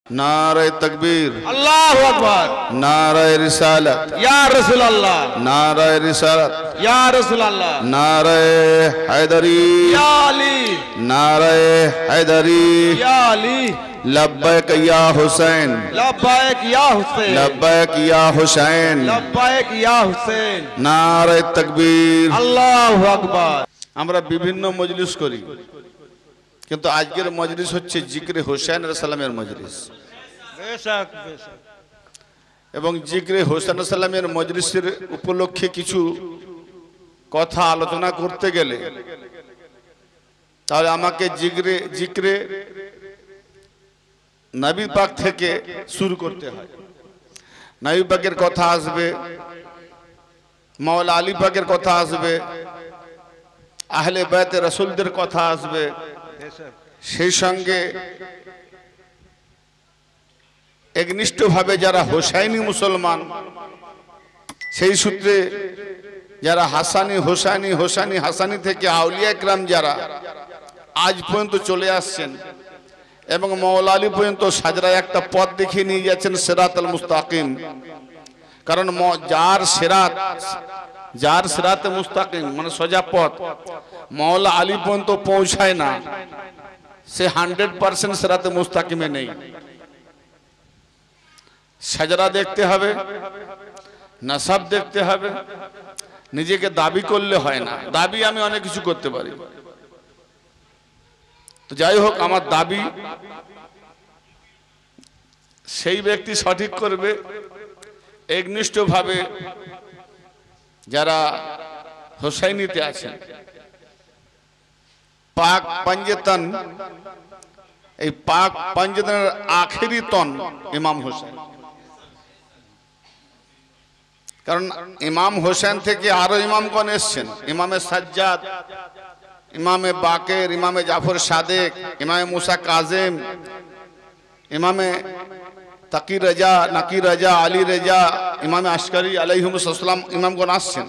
नारे तकबीर, अल्लाहु अकबर, नारे रिसालत, या रसूल अल्लाह, नारे रिसालत, या रसूल अल्लाह, नारे हैदरी, या अली, नारे हैदरी, या अली, लब्बैक या हुसैन, लब्बैक या हुसैन, लब्बैक या हुसैन, लब्बैक या हुसैन, नारे तकबीर। अल्लाहु अकबर। আমরা বিভিন্ন মজলিস করি, কিন্তু আজকের মজলিস হচ্ছে জিকরে হোসেন আলাইহিস সালামের মজলিস। বেশক বেশক। এবং জিকরে হোসেন আলাইহিস সালামের মজলিসের উপলক্ষে কিছু কথা আলোচনা করতে গেলে তাহলে আমাকে জিকরে নবী পাক থেকে শুরু করতে হয়। নবী পাকের কথা আসবে, মাওলা আলী পাকের কথা আসবে, আহলে বাইতে রাসূলদের কথা আসবে, সেই সঙ্গে একনিষ্ঠভাবে যারা হোসাইনি মুসলমান, সেই সূত্রে যারা হাসানি হোসাইনি, হোসাইনি হাসানি থেকে আউলিয়া ইকরাম যারা আজ পর্যন্ত চলে আসছেন এবং মাওলা আলী পর্যন্ত সাজরায় একটা পথ দেখিয়ে নিয়ে যাচ্ছেন, সিরাতাল মুস্তাকিম। কারণ যার সিরাতে মুস্তাকিম মানে সোজা পথ মাওলা আলী পর্যন্ত পৌঁছায় না, সে 100% সিরাতে মুস্তাকিমে নেই। সাজরা দেখতে হবে, নাসাব দেখতে হবে, নিজেকে দাবি করলে হয় না। দাবি আমি অনেক কিছু করতে পারি, তো যাই হোক আমার দাবি সেই ব্যক্তি সঠিক করবে একনিষ্ঠভাবে যারা হোসাইনিতে আছেন। পাক পাঞ্জেতন, এই পাক পাঞ্জেতনের আখেরি তন ইমাম হোসেন। কারণ ইমাম হোসেন থেকে আরো ইমামগণ এসছেন, ইমামে সাজ্জাদ, ইমামে বাকের, ইমামে জাফর সাদেক, ইমামে মুসা কাজেম, ইমামে তাকি রাজা, নাকি রাজা, আলী রাজা, ইমামে আশকারি আলাইহিমুস সালাম ইমামগণ আসছেন।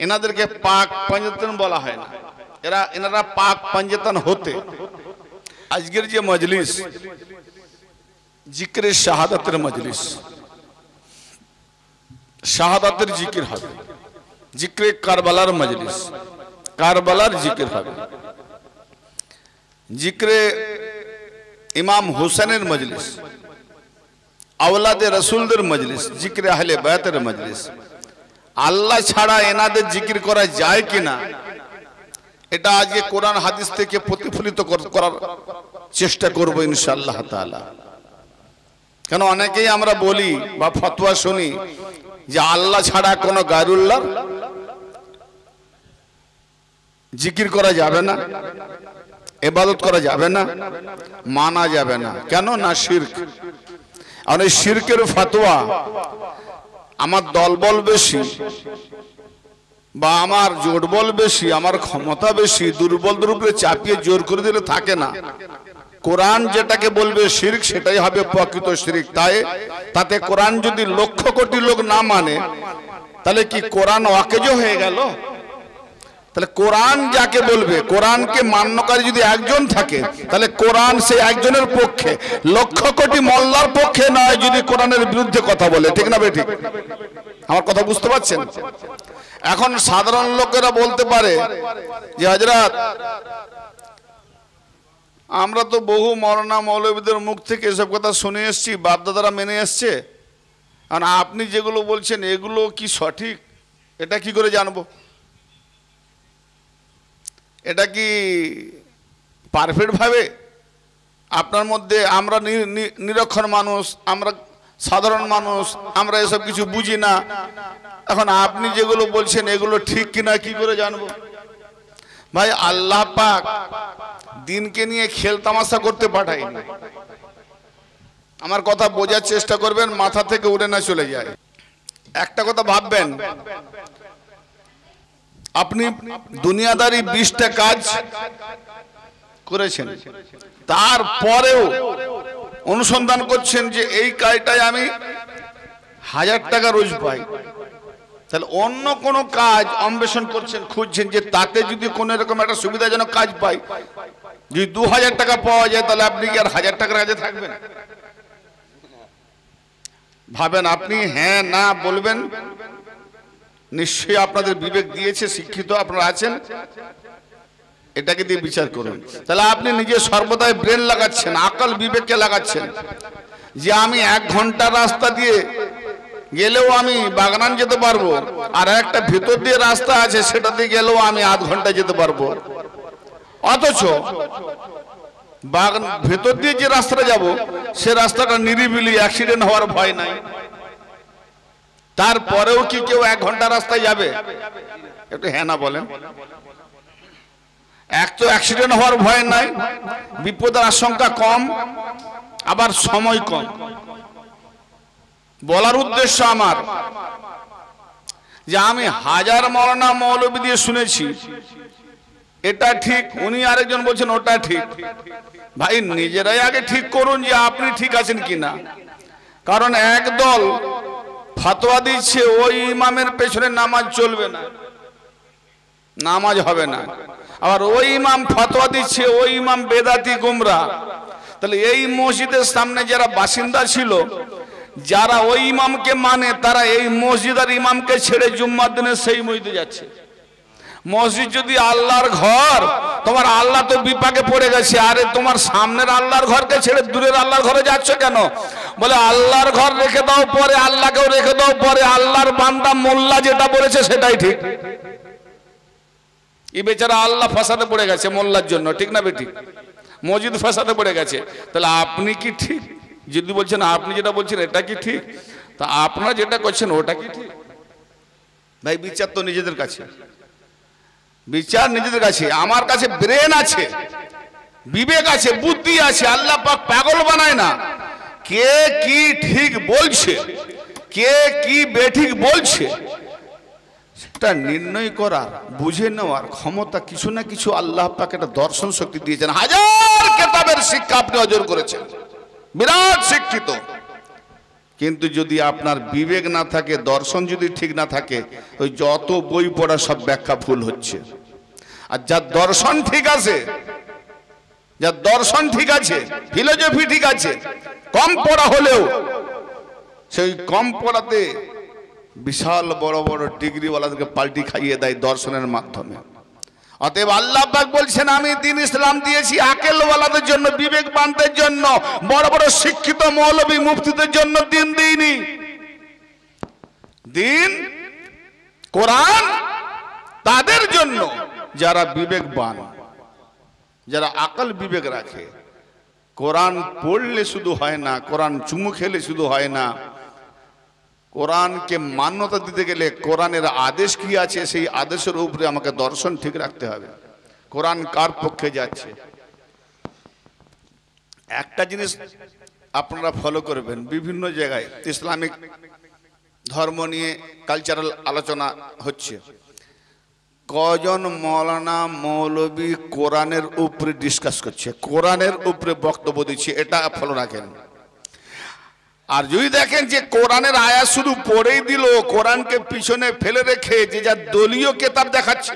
এনাদেরকে পাক পাঞ্জেতন বলা হয় না, এনারা পাক পাঞ্জেতন হতে। আজকের যে মজলিস জিকরে শাহাদাতের মজলিস, শাহাদাতের জিকির হবে, জিকরে কারবালার মজলিস, কারবালার জিকির হবে, জিকরে ইমাম হুসেনের মজলিস, আওলাদে রাসূলদের মজলিস, জিকরে আহলে বায়তের মজলিস। আল্লাহ ছাড়া এনাদের জিকির করা যায় কিনা এটা আজকে কোরআন হাদিস থেকে প্রতিফলিত করার চেষ্টা করব ইনশাআল্লাহ তাআলা। কেন অনেকেই আমরা বলি বা ফতোয়া শুনি যে আল্লাহ ছাড়া কোনো গায়রুল্লাহর জিকির করা যাবে না, ইবাদত করা যাবে না, মানা যাবে না। কেন না? শিরক। আর এই শিরকের ফতোয়া আমার দলবল বেশি বা আমার জোটবল বেশি, আমার ক্ষমতা বেশি, দুর্বলদের উপরে চাপিয়ে জোর করে দিলে থাকে না। কোরআন যেটাকে বলবে শিরক সেটাই হবে প্রকৃত শিরক। তাতে কোরআন যদি লক্ষ কোটি লোক না মানে তাহলে কি কোরআন অকেজো হয়ে গেল? তাহলে কোরআন যাকে বলবে, কোরআনকে মান্যকারী যদি একজন থাকে তাহলে কোরআন সেই একজনের পক্ষে, লক্ষ কোটি মোল্লার পক্ষে নয় যদি কোরআনের বিরুদ্ধে কথা বলে। ঠিক না বেঠিক? আমার কথা বুঝতে পারছেন? এখন সাধারণ লোকেরা বলতে পারে যে হযরত আমরা তো বহু মাওলানা মৌলবীদের মুখ থেকে এসব কথা শুনে এসেছি, বাপদাদারা মেনে এসছে, আর আপনি যেগুলো বলছেন এগুলো কি সঠিক এটা কি করে জানবো? এটা কি পারফেক্ট ভাবে আপনার মধ্যে? আমরা নিরক্ষর মানুষ, আমরা সাধারণ মানুষ, আমরা এসব কিছু বুঝি না। এখন আপনি যেগুলো বলছেন এগুলো ঠিক কিনা কি করে জানবো? ভাই আল্লাহ পাক দিনকে নিয়ে খেল তামাশা করতে পাঠায়নি। আমার কথা বোঝার চেষ্টা করবেন, মাথা থেকে উড়ে না চলে যায়। একটা কথা ভাববেন, আপনি দুনিয়াদারি 20টা কাজ করেছেন, তারপরেও অনুসন্ধান করছেন যে এই কাজটাই আমি 1000 টাকা রোজ পাই, তাহলে অন্য কোনো কাজ অন্বেষণ করছেন, খুঁজছেন যে তাতে যদি কোনো এরকম একটা সুবিধাজনক কাজ পাই, যদি 2000 টাকা পাওয়া যায় তাহলে আপনি কি আর 1000 টাকার কাজে থাকবেন? ভাবেন আপনি হ্যাঁ না বলবেন, নিশ্চয়ই আপনাদের বিবেক দিয়েছে, শিক্ষিত আপনারা আছেন, এটাকে দিয়ে বিচার করুন। তাহলে আপনি নিজে সর্বদাই ব্রেন লাগাচ্ছেন, আকল বিবেককে লাগাচ্ছেন, যে আমি 1 ঘন্টা রাস্তা দিয়ে গেলেও আমি বাগনান যেতে পারবো, আর একটা ভিতর দিয়ে রাস্তা আছে সেটা দিয়ে গেলেও আমি আধ ঘন্টা যেতে পারবো। অথচ ভেতর দিয়ে যে রাস্তাটা যাব সে রাস্তাটা নিরিবিলি, অ্যাক্সিডেন্ট হওয়ার ভয় নাই। তারপরেও কি কেউ 1 ঘন্টা রাস্তায় যাবে? একটু হ্যাঁ না বলেন। এক তো অ্যাক্সিডেন্ট হওয়ার ভয় নাই, বিপদের আশঙ্কা কম, আবার সময় কম। বলার উদ্দেশ্য আমার যে আমি হাজার মৌলানা মৌলবী দিয়ে শুনেছি এটা ঠিক, উনি আরেকজন বলছেন ওটা ঠিক। ভাই নিজেরাই আগে ঠিক করুন যে আপনি ঠিক আছেন কিনা। কারণ একদল ফতোয়া দিচ্ছে ওই ইমামের পেছনে নামাজ চলবে না, নামাজ হবে না, আবার ওই ইমাম ফতোয়া দিচ্ছে ওই ইমাম বেদাতি গুমরা। তাহলে এই মসজিদের সামনে যারা বাসিন্দা ছিল, যারা ওই ইমামকে মানে, তারা এই মসজিদ আর ইমামকে ছেড়ে জুম্মার দিনে সেই মসজিদে যাচ্ছে। মসজিদ যদি আল্লাহর ঘর, তোমার আল্লাহ তো বিপাকে পড়ে গেছে, আরে তোমার সামনের আল্লাহর ঘরকে ছেড়ে দূরের আল্লাহর ঘরে যাচ্ছ কেন? বলে আল্লাহর ঘর রেখে দাও পরে, আল্লাহকেও রেখে দাও পরে, আল্লাহর বান্দা মোল্লা যেটা বলেছে সেটাই ঠিক। এই বেচারা আল্লাহ ফাসাদে পড়ে গেছে মোল্লার জন্য, ঠিক না বেঠিক? মসজিদ ফাসাদে পড়ে গেছে। তাহলে আপনি কি ঠিক? যদি বলছেন আপনি যেটা বলছেন এটা কি ঠিক, তা আপনারা যেটা করছেন ওটা কি ঠিক? ভাই বিচার তো নিজেদের কাছে, বিচার নিজেদের কাছে। আমার কাছে ব্রেন আছে, বিবেক আছে, বুদ্ধি আছে, আল্লাহ পাক পাগল বানায় না। কে কি ঠিক বলছে, কে কি বেঠিক বলছে সেটা নির্ণয় করার, বুঝে নেওয়ার ক্ষমতা কিছু না কিছু আল্লাহ পাক একটা দর্শন শক্তি দিয়েছেন। হাজার কিতাবের শিক্ষা আপনি অর্জন করেছেন, বিরাট শিক্ষিত, কিন্তু যদি আপনার বিবেক না থাকে, দর্শন যদি ঠিক না থাকে, ওই যত বই পড়া সব ব্যাখ্যা ভুল হচ্ছে। আর যার দর্শন ঠিক আছে, যার দর্শন ঠিক আছে, ফিলোসফি ঠিক আছে, কম পড়া হলেও সেই কম পড়াতে বিশাল বড় বড় ডিগ্রিওয়ালাদেরকে পাল্টি খাইয়ে দেয় দর্শনের মাধ্যমে। অতএব আল্লাহ পাক বলছেন আমি দ্বীন ইসলাম দিয়েছি আকেলওয়ালাদের জন্য, বিবেকবানদের জন্য, বড় বড় শিক্ষিত মৌলবী মুফতিদের জন্য দ্বীন দিইনি। দ্বীন কোরআন তাদের জন্য যারা বিবেকবান, যারা আকল বিবেক রাখে। কোরআন পড়লে শুধু হয় না, কোরআন চুমু খেলে শুধু হয় না, কোরআনকে মান্যতা দিতে গেলে কোরআনের আদেশ কি আছে সেই আদেশের উপরে আমাকে দর্শন ঠিক রাখতে হবে। কোরআন কার পক্ষে যাচ্ছে, একটা জিনিস আপনারা ফলো করবেন, বিভিন্ন জায়গায় ইসলামিক ধর্ম নিয়ে কালচারাল আলোচনা হচ্ছে, কজন মৌলানা মৌলবী কোরআনের উপরে ডিসকাস করছে, কোরআনের উপরে বক্তব্য দিচ্ছে, এটা ফলো রাখেন। আর যদি দেখেন যে কোরআনের আয়াত শুধু পড়েই দিল, কোরআনকে পিছনে ফেলে রেখে যে যা দলীয় কেতাব দেখাচ্ছে,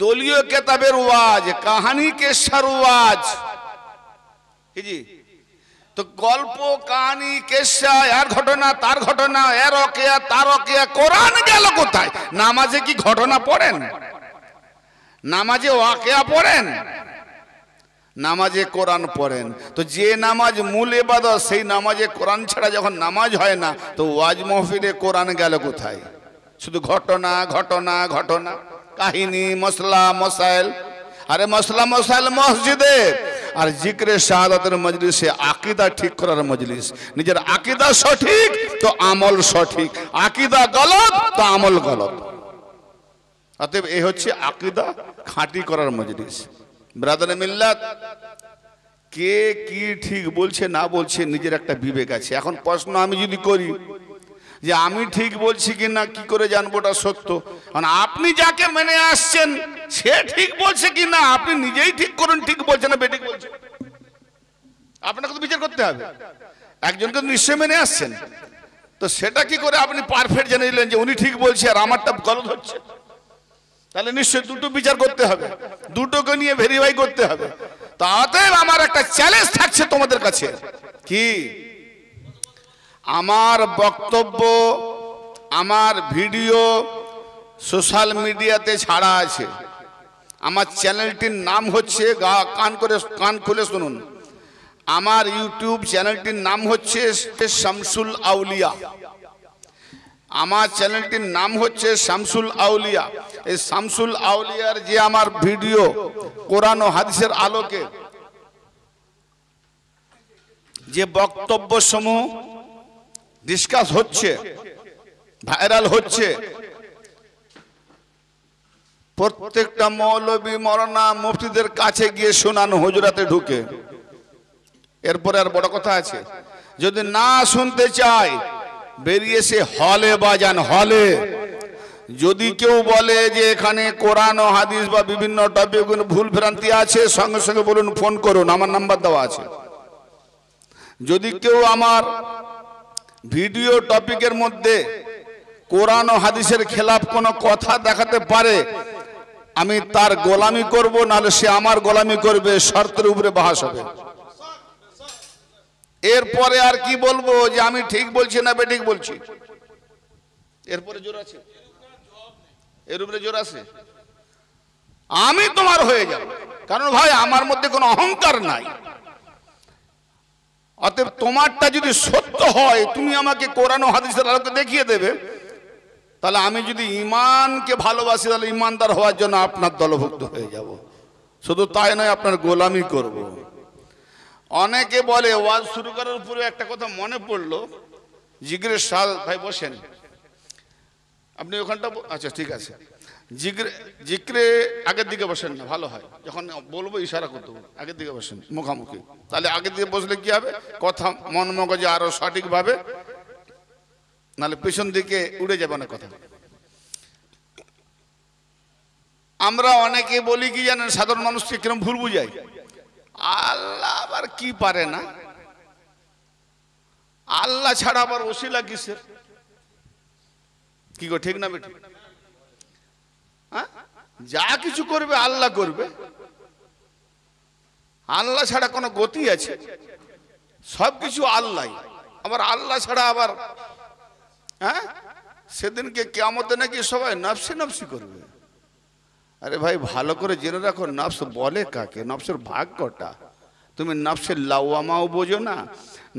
দলীয় কেতাবের ওয়াজ, কাহানি কেসার ওয়াজ, জি তো গল্প কাহানি কেসা, এর ঘটনা তার ঘটনা, এর অকেয়া তার অকেয়া, কোরআন গেল কোথায়? নামাজে কি ঘটনা পড়েন? নামাজে ওয়াকেয়া পড়েন? নামাজে কোরআন পড়েন। তো যে নামাজ মূল ইবাদত, সেই নামাজে কোরআন ছাড়া যখন নামাজ হয় না, তো ওয়াজ মাহফিলে কোরআন গেল কোথায়? শুধু ঘটনা ঘটনা ঘটনা, কাহিনী, মশলা মশাইল। আরে মশলা মশাইল মসজিদে, আর জিক্রে শাহাদাতের মজলিসে আকীদা ঠিক করার মজলিস। নিজের আকীদা সঠিক তো আমল সঠিক, আকীদা গলত তো আমল গলত। অতএব এই হচ্ছে আকীদা খাঁটি করার মজলিস। ব্রাদার মিল্লাত, কে কি ঠিক বলছে না বলছে নিজের একটা বিবেক আছে। এখন প্রশ্ন আমি যদি করি যে আমি ঠিক বলছি কিনা কি করে জানবো ওটা সত্য? কারণ আপনি যাকে মেনে আসছেন সে ঠিক বলছে কিনা আপনি নিজেই ঠিক করুন, ঠিক বলছে না বেঠিক বলছে। আপনাকে তো বিচার করতে হবে। একজনকে নিশ্চয় মেনে আসছেন, তো সেটা কি করে আপনি পারফেক্ট জেনে নিলেন যে উনি ঠিক বলছে আর আমারটা গলত হচ্ছে? তাহলে নিশ্চয় দুটো বিচার করতে হবে, দুটোকে নিয়ে ভেরিফাই করতে হবে। তাতে আমার একটা চ্যালেঞ্জ থাকছে তোমাদের কাছে, কি আমার বক্তব্য, আমার ভিডিও সোশ্যাল মিডিয়াতে ছাড়া আছে। আমার চ্যানেলটির নাম হচ্ছে, কান খুলে শুনুন, আমার ইউটিউব চ্যানেলটির নাম হচ্ছে শামসুল আউলিয়া। আমার চ্যানেলটির নাম হচ্ছে শামসুল আউলিয়া। এই শামসুল আউলিয়ার যে আমার ভিডিও কোরআন ও হাদিসের আলোকে যে বক্তব্য সমূহ ডিসকাস হচ্ছে, ভাইরাল হচ্ছে, প্রত্যেকটা মৌলবী মৌলানা মুফতিদের কাছে গিয়ে শোনানো, হুজরাতে ঢুকে। এরপরে আর বড় কথা আছে, যদি না শুনতে চায় বেরিয়ে সে হলে বাজান, হলে। যদি কেউ বলে যে এখানে কোরআন ও হাদিস বা বিভিন্ন টপিক ভুল ভ্রান্তি আছে, সঙ্গে সঙ্গে বলুন, ফোন করুন, আমার নাম্বার দেওয়া আছে। যদি কেউ আমার ভিডিও টপিকের মধ্যে কোরআন ও হাদিসের খেলাফ কোনো কথা দেখাতে পারে, আমি তার গোলামি করব, নাহলে সে আমার গোলামি করবে, শর্তের উপরে বাহাস হবে। এরপরে আর কি বলবো যে আমি ঠিক বলছি না বেঠিক বলছি? এরপরে জোর আছে, এর উপরে জোর আছে? আমি তোমার হয়ে যাব, কারণ ভাই আমার মধ্যে কোনো অহংকার নাই। অতএব তোমারটা যদি সত্য হয়, তুমি আমাকে কোরআন ও হাদিসের আলোকে দেখিয়ে দেবে, তাহলে আমি যদি ইমানকে ভালোবাসি, তাহলে ইমানদার হওয়ার জন্য আপনার দলভুক্ত হয়ে যাব। শুধু তাই নয়, আপনার গোলামি করব। অনেকে বলে, ওয়াজ শুরু করার পরে একটা কথা মনে পড়লো, জিগরে সাল ভাই বসেন আপনি ওখানটা, আচ্ছা ঠিক আছে। জিক্রে আগের দিকে বসেন না, ভালো হয়। যখন বলবো ইশারা করতে বলবো, আগের দিকে বসেন মুখামুখি, তাহলে আগের দিকে বসলে কি হবে, কথা মন মগজে আরো সঠিকভাবে, নাহলে পেছন দিকে উড়ে যাবে না কথা। আমরা অনেকে বলি কি জানেন, সাধারণ মানুষকে কিরকম ভুল বুঝাই, আল্লাহ আবার কি পারে না, আল্লাহ ছাড়া আবার ওসিলা কিসের? কি গো, ঠিক না বেঠিক? হ্যাঁ, যা কিছু করবে আল্লাহ করবে, আল্লাহ ছাড়া কোনো গতি আছে? সবকিছু আল্লাহ, আবার আল্লাহ ছাড়া আবার, হ্যাঁ, সেদিনকে কিয়ামতে নাকি সবাই নফসি নফসি করবে। আরে ভাই ভালো করে জেনে রাখো, নফস বলে কাকে, নফসের ভাগ কটা? তুমি নফসে লাওয়ামাও বোঝো না,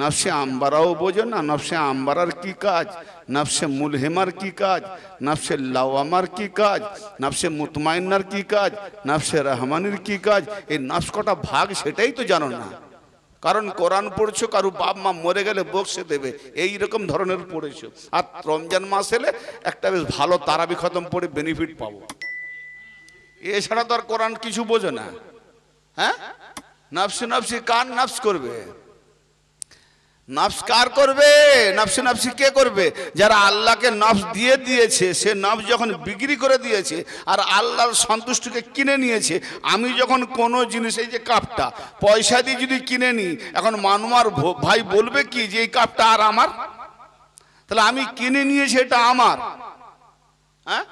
নফসে আম্বারাও বোঝো না। নফসে আম্বারার কি কাজ, নফসে মুলহিমার কি কাজ, নফসে লাওয়ামার কি কাজ, নফসে মুতমাইন্নার কি কাজ, নফসে রহমানের কি কাজ? এই নফস কটা ভাগ সেটাই তো জানো না। কারণ কোরআন পড়ছো, কারো বাপ মা মরে গেলে বক্সে দেবে, এই রকম ধরনের পড়েছো। আর রমজান মাস এলে একটা বেশ ভালো তারাবি খতম পড়ে বেনিফিট পাবো, এছাড়া তো আর কোরআন কিছু বোঝো না। হ্যাঁ, নফসি নফসি কার নফস করবে? নফস কার করবে? নফসি নফসি কে করবে? যারা আল্লাহকে নফস দিয়ে দিয়েছে, সে নফস যখন বিক্রি করে দিয়েছে আর আল্লাহর সন্তুষ্টিকে কিনে নিয়েছে। আমি যখন কোনো জিনিস, এই যে কাপটা পয়সা দিয়ে যদি কিনে নিই, এখন মানুয়ার ভাই বলবে কি যে এই কাপটা আর আমার? তাহলে আমি কিনে নিয়েছি, এটা আমার। হ্যাঁ,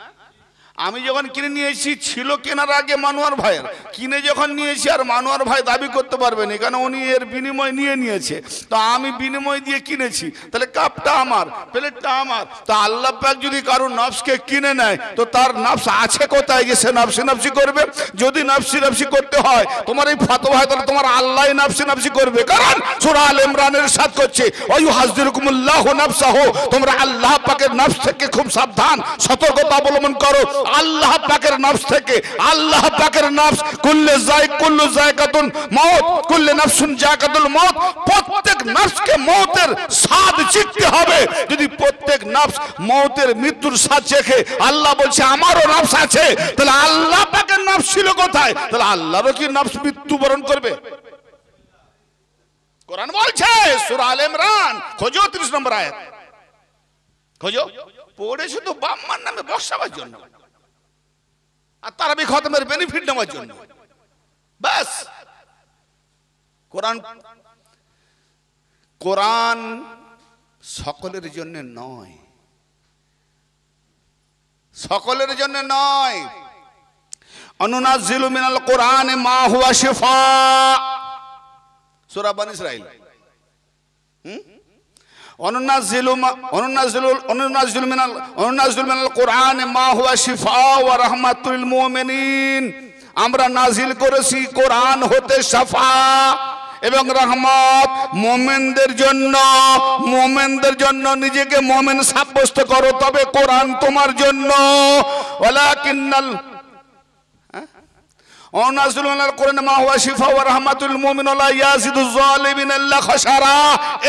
আমি যখন কিনে নিয়েছি, ছিল কেনার আগে মানুয়ার ভাইয়ের, কিনে যখন নিয়েছি আর মানুয়ার ভাই দাবি করতে পারবে না, কারণ উনি এর বিনিময় নিয়ে নিয়েছে। তো আমি বিনিময় দিয়ে কিনেছি, তাহলে কাপটা আমার, প্লেটটা আমার। তো আল্লাহ পাক যদি কারো নফসকে কিনে নেয়, তো তার নফস আছে কোথায় যে সে নফসি নফসি করবে? যদি নফসি নফসি করতে হয়, তোমার এই ফতোয়া হয়, তাহলে তোমার আল্লাহ নফসি নফসি করবে। কারণ সূরা আল ইমরানের ইরশাদ করছে, ওয়ায়ুহাযযিরুকুমুল্লাহু নাফসাহু, তোমরা আল্লাহ পাকের নফস থেকে খুব সাবধান, সতর্কতা অবলম্বন করো আল্লাহ পাকের নফস থেকে। আল্লাহ পাকের নফস কুল্লু যায়কাতুন মউত, কুল্লু নাফসুন যায়কাতুল মউত। প্রত্যেক নফসকে মউতের স্বাদ চিখতে হবে। যদি প্রত্যেক নফস মউতের মৃত্যুর স্বাদ চেখে, আল্লাহ বলছে আমারও নফস আছে, তাহলে আল্লাহ পাকের নফস ছিল কোথায়? তাহলে আল্লাহরও কি নফস মৃত্যুবরণ করবে? কোরআন বলছে সূরা আল ইমরান, খোঁজো 30 নম্বর আয়াত, খোঁজো। পড়েছো তো বাপ মার নামে বসাবার জন্য আর তারাবি খতমের বেনিফিট নেওয়ার জন্য, ব্যাস। কোরআন সকলের জন্য নয়, সকলের জন্য নয়। অনুনাজ্জিলু মিনাল কোরআনে মা হুয়া শিফা, সূরা বনী ইসরাঈল। অনুনাজ্জিলু মিনাল কোরআন মা হুয়া শিফা ওয়া রাহমাতুল মুমিনিন, আমরা নাজিল করেছি কোরআন হতে শিফা এবং রহমত মুমিনদের জন্য। নিজেকে মুমিন সাব্যস্ত করো, তবে কোরআন তোমার জন্য। ওয়ালাকিন্নাল অনুনাজ্জিলু মিনাল কোরআন মা হুয়া শিফা ওয়া রাহমাতুল মুমিনিন ওয়া লা ইয়াজিদুজ জালিমিনা ইল্লা খাসারা।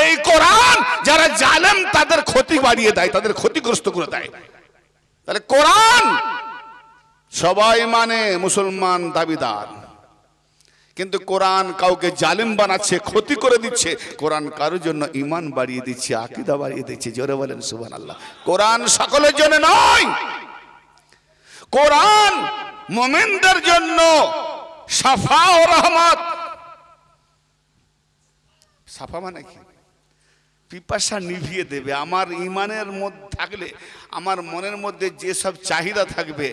এই কোরআন যারা জালেম তাদের ক্ষতি বাড়িয়ে দেয়, তাদের ক্ষতিগ্রস্ত করে দেয়। তাহলে কোরআন সবাই মানে মুসলমান দাবিদার, কিন্তু কোরআন কাউকে জালিম বানাচ্ছে, ক্ষতি করে দিচ্ছে। কোরআন কারোর জন্য ঈমান বাড়িয়ে দিচ্ছে, আকীদা বাড়িয়ে দিচ্ছে। জোরে বলেন সুবহানাল্লাহ। কোরআন সকলের জন্য নয়, কোরআন মুমিনদের জন্য শাফা ও রহমত। শাফা মানে কি? পিপাসা নিভিয়ে দেবে। আমার ঈমানের মধ্যে থাকলে, আমার মনের মধ্যে যে সব চাহিদা থাকবে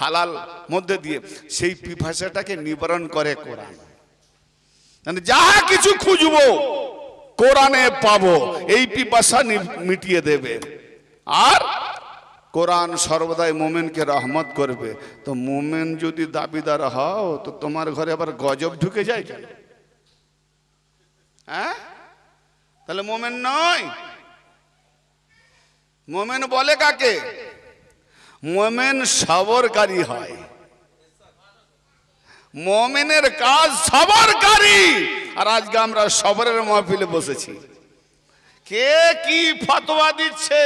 হালাল মধ্যে দিয়ে, সেই পিপাসাটাকে নিবারণ করে কোরআন। মানে যা কিছু খুঁজবো কোরআনে পাবো, এই পিপাসা মিটিয়ে দেবে। আর কোরআন সর্বদাই মোমেনকে রহমত করবে। তো মোমেন যদি দাবিদার হও, তো তোমার ঘরে আবার গজব ঢুকে যায় কেন? হ্যাঁ, তাহলে মোমেন নয়। মোমেন বলে কাকে? মোমেন সবরকারী হয়। মোমেনের কাজ সবরকারী। আর আজকে আমরা সবরের মাহফিলে বসেছি। কে কি ফতোয়া দিচ্ছে,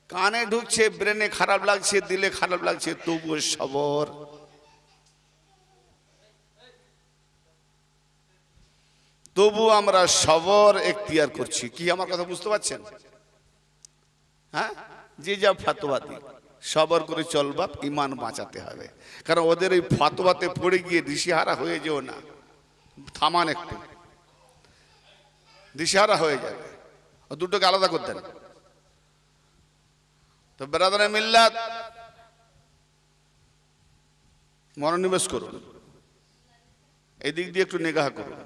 কানে ঢুকছে, ব্রেনে খারাপ লাগছে, দিলে খারাপ লাগছে, তবুও সবর। তবু আমরা সবর এখতিয়ার করছি। কি আমার কথা বুঝতে পারছেন? হ্যাঁ, যে যা ফতোয়া দিক সবর করে চলবা, ঈমান বাঁচাতে হবে। কারণ ওদের এই ফতোয়াতে পড়ে গিয়ে দিশেহারা হয়ে যেও না। থামান একটু, দিশেহারা হয়ে যাবে। ও দুটোকে আলাদা করতেন। তো বেরাদারে মিল্লাত, মনোনিবেশ করুন, এই দিক দিয়ে একটু নিগাহ করুন।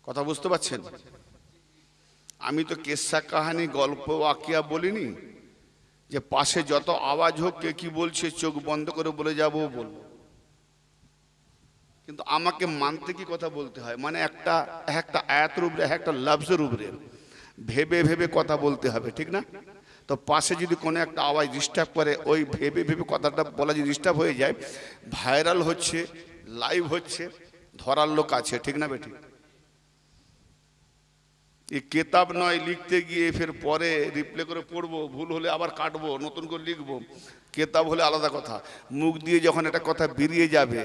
কথা বুঝতে পারছেন? আমি তো কেসা কাহানি, গল্প, ওয়াকিয়া বলিনি যে পাশে যত আওয়াজ হোক, কে কি বলছে চোখ বন্ধ করে বলে যাবো বলবো। কিন্তু আমাকে মানতে কি কথা বলতে হয়, মানে একটা আয়াতের উপরে, একটা লফজের উপরে ভেবে ভেবে কথা বলতে হবে, ঠিক না? তো পাশে যদি কোনো একটা আওয়াজ ডিস্টার্ব করে, ওই ভেবে ভেবে কথাটা বলা যদি ডিস্টার্ব হয়ে যায়, ভাইরাল হচ্ছে, লাইভ হচ্ছে, ধরার লোক আছে, ঠিক না বেঠিক? এই কেতাব নয় লিখতে গিয়ে ফের পরে রিপ্লে করে পড়বো, ভুল হলে আবার কাটবো, নতুন করে লিখবো। কেতাব হলে আলাদা কথা, মুখ দিয়ে যখন একটা কথা বেরিয়ে যাবে,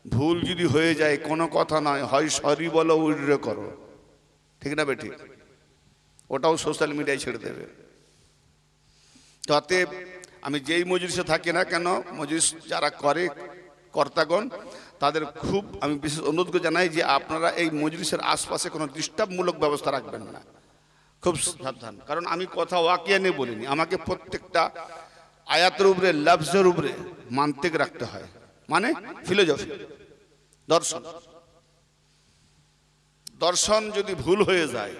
ভুল যদি হয়ে যায় কোনো কথা নয়, হয় সরি বলো, উইড্রো করো, ঠিক না বেঠিক? ওটাও সোশ্যাল মিডিয়ায় ছেড়ে দেবে। তাতে আমি যেই মজলিসে থাকি না কেন, মজলিস যারা করে কর্তাগণ, তাদের খুব আমি বিশেষ অনুরোধ করে জানাই যে আপনারা এই মজলিসের আশপাশে কোনো ডিস্টার্বমূলক ব্যবস্থা রাখবেন না, খুব সাবধান। কারণ আমি কথা ওয়াকিয়া নিয়ে বলিনি, আমাকে প্রত্যেকটা আয়াতের উপরে, লফজের উপরে মান্তিক রাখতে হয়, মানে ফিলোসফি, দর্শন। দর্শন যদি ভুল হয়ে যায়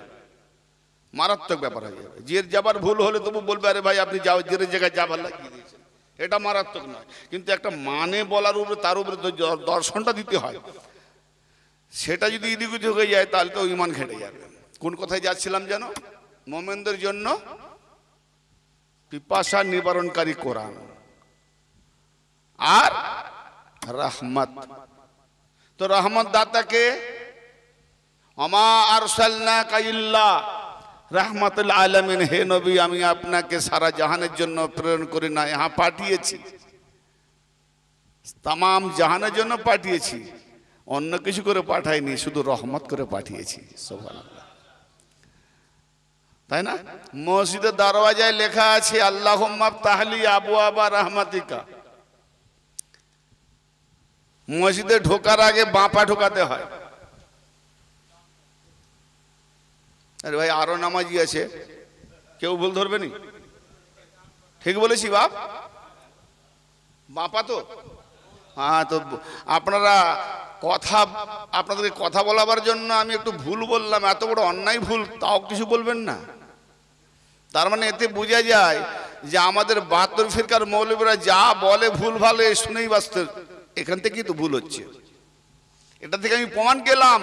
মারাত্মক ব্যাপার হয়ে যাবে। জের যাবার ভুল হলে তবু বলবে, আরে ভাই আপনি যাও, জেরের জায়গায় যাবার লাগিয়ে দিয়েছেন, এটা মারাত্মক নয়। কিন্তু একটা মানে বলার উপরে, তার উপরে দর্শনটা দিতে হয়। সেটা যদি ইদিক উদিক হয়ে যায়, তাহলে তো ঈমান ঘেটে যাবে। কোন কথায় যাচ্ছিলাম যেন? মোমেনদের জন্য পিপাসা নিবারণকারী কোরআন আর রহমত। তো রহমত দাতাকে ওমা আরসালনাকা ইল্লা রাহমাতুল আলামিন, হে নবী আমি আপনাকে সারা জাহানের জন্য প্রেরণ করি না, यहाँ পাঠিয়েছি, तमाम জাহানের জন্য পাঠিয়েছি, অন্য কিছু করে পাঠাইনি, শুধু রহমত করে পাঠিয়েছি। সুবহানাল্লাহ, তাই না? মসজিদের দরওয়াজায় লেখা আছে আল্লাহুম্মা ফতাহলি আবওয়াবা রাহমাতিকা। মসজিদে ঢোকার আগে বাঁ পা ঢোকাতে হয়। আরে ভাই আরো নামাজি আছে, কেউ ভুল ধরবে নি? ঠিক বলেছি বাপ? বাঁ পা তো হ্যাঁ, তো আপনারা আপনাদেরকে কথা বলাবার জন্য আমি একটু ভুল বললাম, এত বড় অন্যায় ভুল, তাও কিছু বলবেন না? তার মানে এতে বোঝা যায় যে আমাদের 72 ফিরকার মৌলবীরা যা বলে ভুল ভালো শুনেই বাঁচতে, এখান থেকেই তো ভুল হচ্ছে। এটা থেকে আমি প্রমাণ পেলাম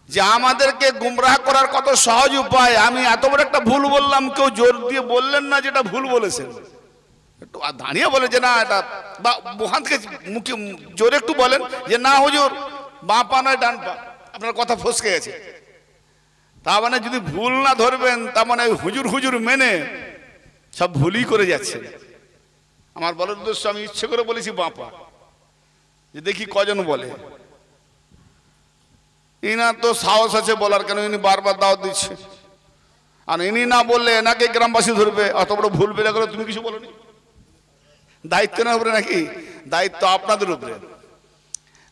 যে আমাদেরকে গুমরাহ করার কত সহজ উপায়। আমি এত বড় একটা ভুল বললাম, কেউ জোর দিয়ে বললেন না যেটা ভুল বলেছেন, একটু দাঁড়িয়ে বলে যে না এটা, বা ওখান থেকে মুখে জোরে একটু বলেন যে না হুজুর বাঁ পা নয় ডান পা, আপনার কথা ফসকে গেছে। তা মানে যদি ভুল না ধরবেন, তা মানে হুজুর হুজুর মেনে সব ভুলই করে যাচ্ছে। আমার বলার উদ্দেশ্য, আমি ইচ্ছে করে বলেছি বাঁ পা, যে দেখি কজন বলে। ইনার তো সাহস আছে বলার, কেন ইনি বারবার দাওয়াত দিচ্ছে, আর ইনি না বললে এনাকে গ্রামবাসী ধরবে। অত বড় ভুল বেলা করে তুমি কিছু বলোনি, দায়িত্ব না উপরে নাকি? দায়িত্ব আপনাদের উপরে।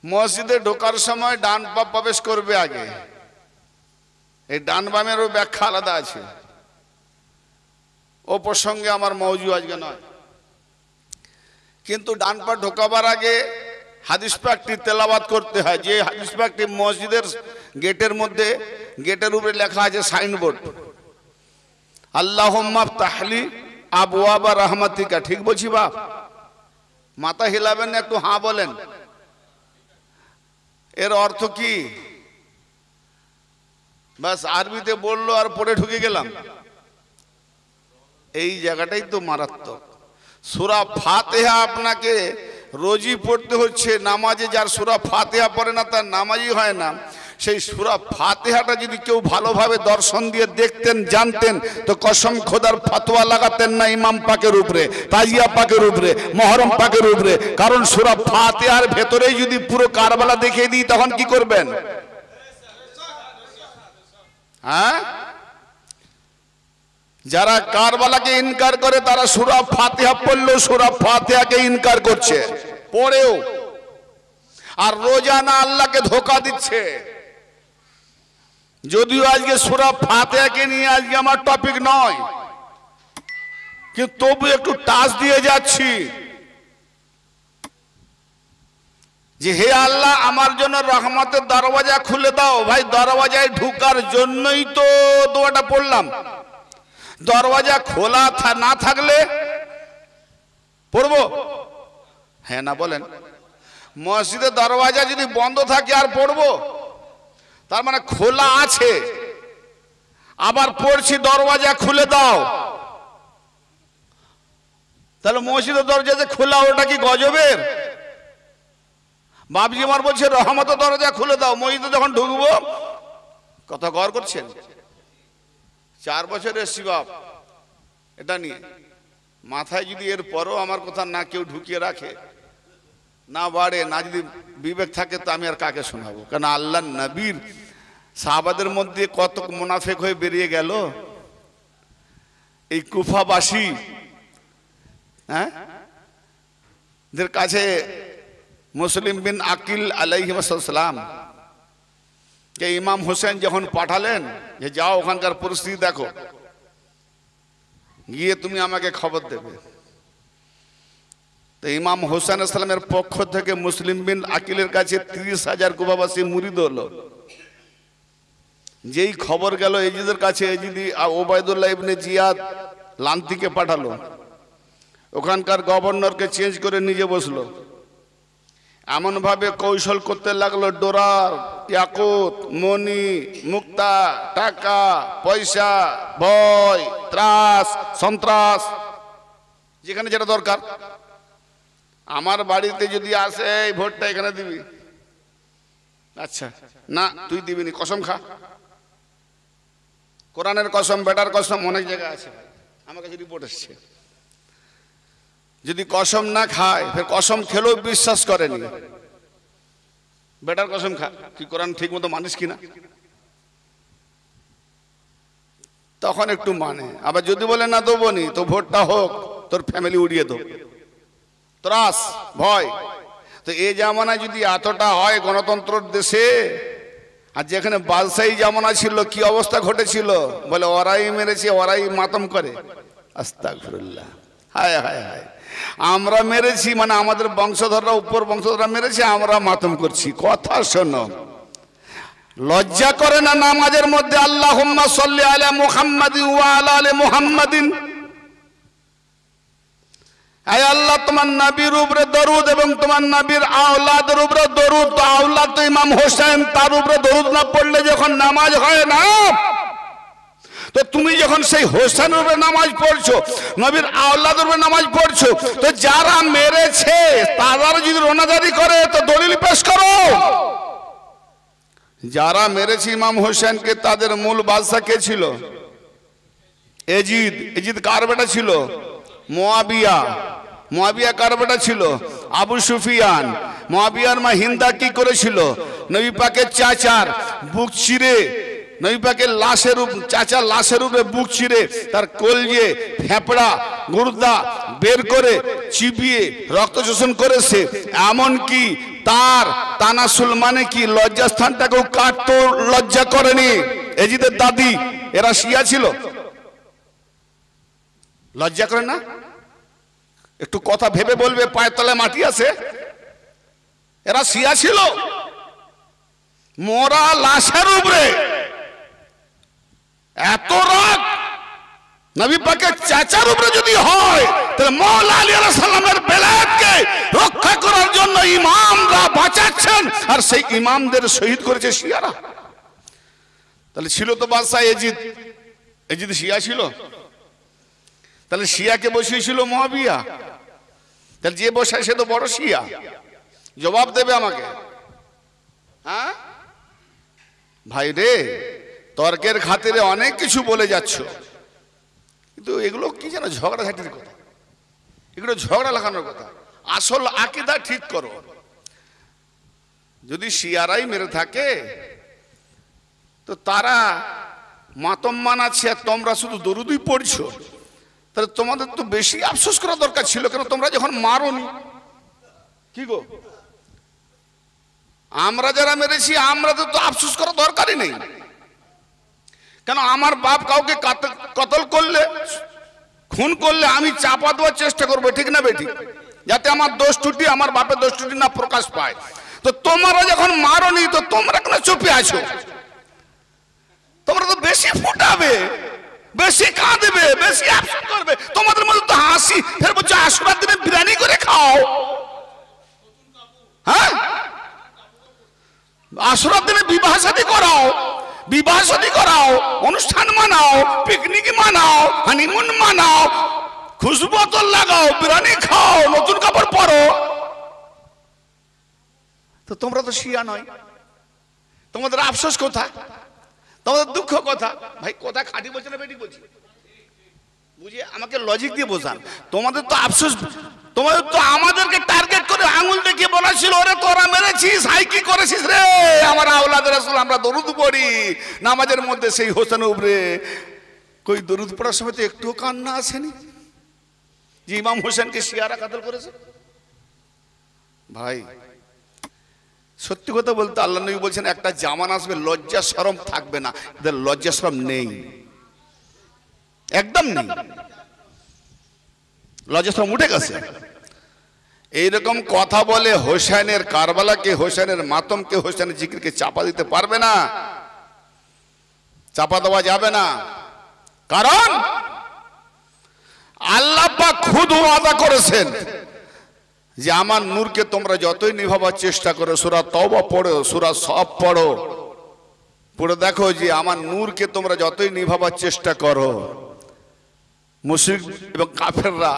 মসজিদে ঢোকার সময় ডান পা প্রবেশ করবে আগে, এই ডান বামেরও ব্যাখ্যা আলাদা আছে, ও প্রসঙ্গে আমার মওজু আজকে নয়। কিন্তু ডান পা ঢোকাবার আগে হাদিস পাকটি তেলাওয়াত করতে হয়, যে হাদিস পাকটি মসজিদের গেটের মধ্যে, গেটের উপরে লেখা আছে সাইনবোর্ড, আল্লাহুম্মা ফতাহলি আবওয়াবা রাহমাতিকা। ঠিক বলছি বাপ? মাথা হিলাবেন না, একটু হ্যাঁ বলেন। এর অর্থ কি? বাস আরবিতে বললো আর পড়ে ঢুকে গেলাম। এই জায়গাটাই তো মারাত্মক। সূরা ফাতিহা আপনাকে রোজই পড়তে হচ্ছে। নামাজে যার সূরা ফাতিহা পড়ে না তার নামাজই হয় না। সেই সূরা ফাতিহাটা যদি কেউ ভালোভাবে দর্শন দিয়ে দেখতেন, জানতেন, তো কসম খোদার ফতোয়া লাগাতেন না ইমাম পাকের উপরে, তাজিয়া পাকের উপরে, মহরম পাকের উপরে। কারণ সূরা ফাতিহার ভেতরেই যদি পুরো কারবালা দেখিয়ে দিই, তখন কি করবেন? হ্যাঁ, যারা কারবালাকে ইনকার করে তারা সূরা ফাতিহা পড়লেও সূরা ফাতিহাকে ইনকার করছে, পড়েও, আর রোজানা আল্লাহকে ধোঁকা দিচ্ছে। যদিও আজকে সূরা ফাতিহাকে নিয়ে আজকে আমার টপিক নয়, কিন্তু তবু একটু টাচ দিয়ে যাচ্ছি যে হে আল্লাহ, আমার জন্য রহমতের দরওয়াজা খুলে দাও। ভাই, দরওয়াজায় ঢুকার জন্যই তো দোয়াটা পড়লাম। দরওয়াজা খোলা না থাকলে পড়বো? হ্যাঁ না বলেন? মসজিদের দরওয়াজা যদি বন্ধ থাকে আর পড়বো? তার মানে খোলা আছে, আবার পড়ছি দরওয়াজা খুলে দাও। তাহলে মসজিদের দরজা যে খোলা, ওটা কি গজবের? বাপজি আমার বলছে রহমতের দরজা খুলে দাও, মসজিদে যখন ঢুকবো। কথা গৌর করছেন? 4 বছর এসছি বাপ এটা নিয়ে, মাথায় যদি এর পরও আমার কথা না কেউ ঢুকিয়ে রাখে, না বাড়ে, না যদি বিবেক থাকে, তো আমি আর কাকে শোনাবো? কেন আল্লাহ নবীর সাহাবাদের মধ্যে কত মুনাফেক হয়ে বেরিয়ে গেল। এই কুফাবাসী দের কাছে মুসলিম বিন আকিল আলাইহিস সালাম কে ইমাম হোসেন যখন পাঠালেন যে যাও ওখানকার পরিস্থিতি দেখো, গিয়ে তুমি আমাকে খবর দেবে। তো ইমাম হোসেন সালামের পক্ষ থেকে মুসলিম বিন আকিলের কাছে 30,000 কুফাবাসী মুরিদ হলো। যেই খবর গেল এজিদের কাছে, এজিদি ওবায়দুল্লাহ ইবনে জিয়াদ লান্তিকে পাঠালো, ওখানকার গভর্নরকে চেঞ্জ করে নিজে বসলো। এমন ভাবে কৌশল করতে লাগলো, ডোরার, ইয়াকুত, মণি, মুক্তা, টাকা পয়সা, ভয়, ত্রাস, সন্ত্রাস, যেখানে যেটা দরকার। আমার বাড়িতে যদি আসে এই ভোটটা এখানে দিবি, আচ্ছা না তুই দিবি নি, কসম খা। কোরআনের কসম, বেটার কসম, অনেক জায়গায় আছে, আমার কাছে রিপোর্ট এসছে। যদি কসম না খায়, ফের কসম খেলেও বিশ্বাস করেনি, বেটার কসম খা, তুই কোরআন ঠিক মতো মানিস কিনা, তখন একটু মানে। আবার যদি বলে না দেবো নি, তো ভোটটা হোক, তোর ফ্যামিলি উড়িয়ে দেবো, ত্রাস, ভয়। তো এই জামানা যদি এতটা হয় গণতন্ত্রের দেশে, আর যেখানে বাদশাহী জামানা ছিল কি অবস্থা ঘটেছিল, বলে ওরাই মেরেছে, ওরাই মাতম করে। আস্তাগফিরুল্লাহ, হায় হায় হায়। আমরা মেরেছি মানে আমাদের বংশধররা উপর বংশধররা মেরেছে, আমরা মাতম করছি। কথা শোনো, লজ্জা করে না নামাজের মধ্যে আল্লাহুম্মা সাল্লি আলা মুহাম্মাদিন ওয়া আলা আলি মুহাম্মাদিন? আয় আল্লাহ, তোমার নবীর উপরে দরুদ এবং তোমার নবীর আওলাদের উপরে দরুদ। তো আওলাদ তো ইমাম হোসেন, তার উপরে দরুদ না পড়লে যখন নামাজ হয় না, তো তুমি যখন সেই হোসেনের উপরে নামাজ পড়ছো, নবীর আওলাদের উপরে নামাজ পড়ছো, তো যারা মেরেছে তারা যদি রোনাজারি করে তো দলিল পেশ করো। যারা মেরেছে ইমাম হোসেনকে তাদের মূল বাদশা কে ছিল? এজিদ। এজিদ কার বেটা ছিল? মুয়াবিয়া। মুয়াবিয়া কার বেটা ছিল? আবু সুফিয়ান। মুয়াবিয়ার মা হিন্দা কি করেছিল? নবী পাকের চাচার বুক চিরে, নবী পাকের লাশের চাচার লাশের উপরে বুক চিরে তার কলজে ফেপড়া গুর্দা বের করে চিবিয়ে রক্ত শোষণ করেছে। এমনকি তার তানাসুল মানে কি লজ্জাস্থানটাকেও কাটতে লজ্জা করেনি। এজিদের দাদি এরা শিয়া ছিল, লজ্জা করে না? একটু কথা ভেবে বলবে, পায়ের তলায় মাটি আছে। এরা শিয়া ছিল। মোরা লাশের উপরে এত রাগ নবী পাকের চাচার উপরে যদি হয়, তাহলে মওলা আলী আলাইহিস সালামের বেলায়েতকে রক্ষা করার জন্য ইমামরা বাঁচাচ্ছেন, আর সেই ইমামদের শহীদ করেছে শিয়ারা। তাহলে ছিল তো বাদশা এজিদ। এজিদ শিয়া ছিল। তাহলে শিয়াকে বসিয়েছিল মুয়াবিয়া। তাহলে যে বসায় সে তো বড় শিয়া। জবাব দেবে আমাকে। হ্যাঁ ভাই রে, তর্কের খাতিরে অনেক কিছু বলে যাচ্ছ, কিন্তু এগুলো কি যেন ঝগড়াঝাটির কথা, এগুলো ঝগড়া লাগানোর কথা। আসল আকীদা ঠিক করো। যদি শিয়ারাই মেরে থাকে তো তারা মাতম মানাচ্ছে আর তোমরা শুধু দরুদই পড়ছো, তাহলে তোমাদের তো বেশি আফসোস করা দরকার ছিল। কেন তোমরা যখন মারোনি? কি গো, আমরা যারা মেরেছি আমরা তো আফসোস করা দরকারই নেই। কেন আমার বাপ কাউকে কতল করলে, খুন করলে আমি চাপা দেওয়ার চেষ্টা করবো, ঠিক না বেঠিক? যাতে আমার দোষ ত্রুটি, আমার বাপের দোষ ত্রুটি না প্রকাশ পায়। তো তোমরা যখন মারোনি তো তোমরা কেন চুপে আছো? তোমরা তো বেশি ফুটাবে, বেশি কাঁদবে, বেশি আফসোস করবে। তোমাদের মধ্যে তো হাসি, ফের বলছো আশুরার দিনে বিরিয়ানি করে খাও। হ্যাঁ, আশুরার দিনে বিবাহ শাদী করাও, বিবাহ শাদী করাও, অনুষ্ঠান মানাও, পিকনিক মানাও, হানিমুন মানাও, খুশবু বোতল লাগাও, বিরিয়ানি খাও, নতুন কাপড় পরো। তো তোমরা তো শিয়া নয়, তোমাদের আফসোস কোথায়? তোমাদের দুঃখ কথা? ভাই কথা খাঁটি বলছে না বেটি বলছি? বুঝে আমাকে লজিক দিয়ে বোঝান। তোমাদের তো আফসোস, তোমাদের তো আমাদেরকে টার্গেট করে আঙুল দেখিয়ে বলেছিল, ওরে তোরা মেরেছিস, হাই কি করেছিস রে? আমার আওলাদের রাসূল আমরা দরুদ পড়ি নামাজের মধ্যে, সেই হোসেনের উপরে কই দরুদ পড়ার সময় তো একটু কান্না আসেনি যে ইমাম হোসেনকে শিয়ারা কাতল করেছে? ভাই সত্যি কথা বলতে আল্লাহ নবী বলছেন একটা জামান আসবে লজ্জা শরম থাকবে না। এদের লজ্জা শরম নেই, একদম নেই। লজ্জা শরম উঠে গেছে। এইরকম কথা বলে হোসেনের কারবালাকে, হোসেনের মাতমকে, হোসেনের জিকিরকে চাপা দিতে পারবে না, চাপা দেওয়া যাবে না। কারণ আল্লাহ পাক খুদ ওয়াদা করেছেন যে আমার নূরকে তোমরা যতই নিভাবার চেষ্টা করো, সূরা তওবা পড়ো, সূরা সফ পড়ো, পড়ে দেখো যে আমার নূরকে তোমরা যতই নিভাবার চেষ্টা করো, মুশরিক এবং কাফেররা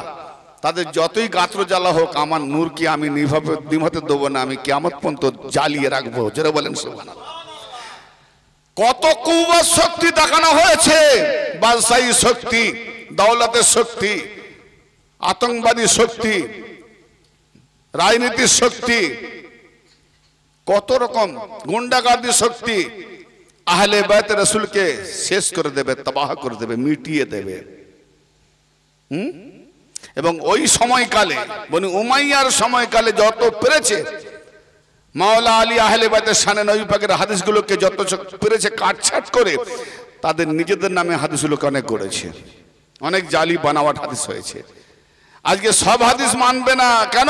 তাদের যতই গাত্র জ্বালা হোক, আমার নূরকে আমি নিভাতে দেবো না, আমি কিয়ামত পর্যন্ত জ্বালিয়ে রাখবো। যারা বলেন সুবহানাল্লাহ। কত কুওয়াত শক্তি দেখানো হয়েছে, বাদশাহী শক্তি, দৌলতের শক্তি, আতঙ্কবাদী শক্তি, রাজনীতির শক্তি, কত রকম গুন্ডাগার্দি শক্তি আহলে বাইত রাসূলকে শেষ করে দেবে, তবাহ করে দেবে, মিটিয়ে দেবে। এবং ওই সময়কালে বনি উমাইয়ার সময়কালে যত পেরেছে মাওলা আলী আহলে বাইতের শানে নবী পাকের হাদিসগুলোকে যত পেরেছে কাটছাট করে তাদের নিজেদের নামে হাদিসগুলোকে অনেক গড়েছে, অনেক জালি বানাওয়াট হাদিস হয়েছে। আজকে সব হাদিস মানবে না কেন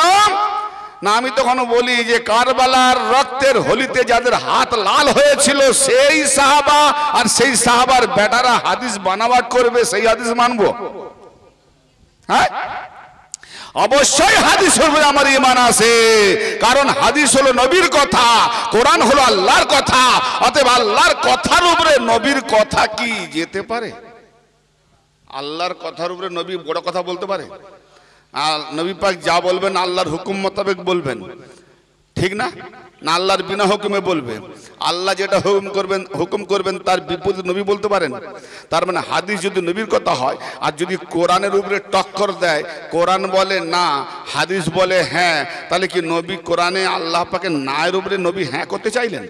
না? আমি তখন বলি যে কারবালার রক্তের হোলিতে যাদের হাত লাল হয়েছিল সেই সাহাবা আর সেই সাহাবার বেটারা হাদিস বানাবাট করবে, সেই হাদিস মানবো? হ্যাঁ, অবশ্যই হাদিসের উপরে আমার ঈমান আছে, কারণ হাদিস হলো নবীর কথা, কোরআন হলো আল্লাহর কথা। অতএব আল্লাহর কথার উপরে নবীর কথা কি যেতে পারে? আল্লাহর কথার উপরে নবী বড় কথা বলতে পারে? আর নবী পাক যা বলবেন আল্লাহর হুকুম মোতাবেক বলবেন, ঠিক না? না আল্লাহর বিনা হুকুমে বলবে? আল্লাহ যেটা হুকুম করবেন তার বিপরীত নবী বলতে পারেন? তার মানে হাদিস যদি নবীর কথা হয় আর যদি কোরআনের উপরে টক্কর দেয়, কোরআন বলে না হাদিস বলে হ্যাঁ, তাহলে কি নবী কোরআনে আল্লাহ পাকের নায়ের উপরে নবী হ্যাঁ করতে চাইলেন?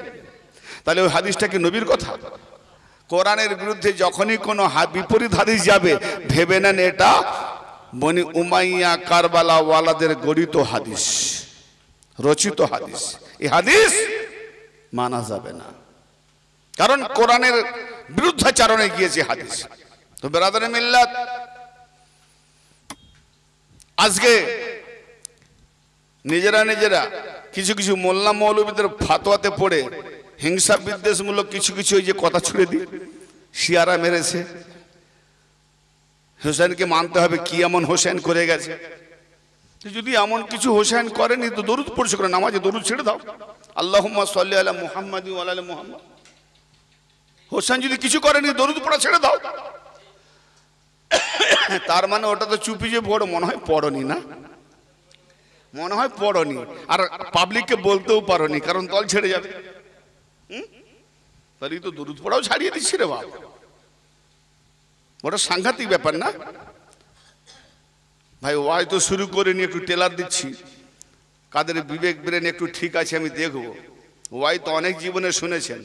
তাহলে ওই হাদিসটা কি নবীর কথা? কোরআনের বিরুদ্ধে যখনই কোনো বিপরীত হাদিস যাবে ভেবে নেন এটা বনি উমাইয়া কারবালা ওয়ালাদের গড়িত হাদিস, রচিত হাদিস। এই হাদিস মানা যাবে না, কারণ কোরআনের বিরুদ্ধাচারণে গিয়েছে হাদিস। তো বেরাদারে মিল্লাত, আজকে নিজেরা কিছু কিছু মোল্লা মৌলবীদের ফাতোয়াতে পড়ে হিংসা বিদ্বেষমূলক কিছু কিছু ওই যে কথা ছুড়ে দিই, শিয়ারা মেরেছে, হোসেনকে মানতে হবে, কি এমন হোসেন করে গেছে? যদি এমন কিছু হোসেন করেনি তো দরুদ পড়ছে করে, নামাজে দরুদ ছেড়ে দাও, আল্লাহুম্মা সাল্লি আলা মুহাম্মাদ ওয়া আলা মুহাম্মাদ। হোসেন যদি কিছু করেনি দরুদ পড়া ছেড়ে দাও, তার মানে ওটা তো চুপি যে পড়ো, মনে হয় পড়নি, না মনে হয় পড়নি, আর পাবলিককে বলতেও পারোনি, কারণ দল ছেড়ে যাবে। তাহলে তো দরুদ পড়াও ছাড়িয়ে দিচ্ছি রে বাবা, ওটা সাংঘাতিক ব্যাপার না ভাই? ওয়াজ তো শুরু করে নিয়ে একটু টেলার দিচ্ছি, কাদের বিবেক ব্রেন একটু ঠিক আছে আমি দেখবো। ওয়াজ তো অনেক জীবনে শুনেছেন,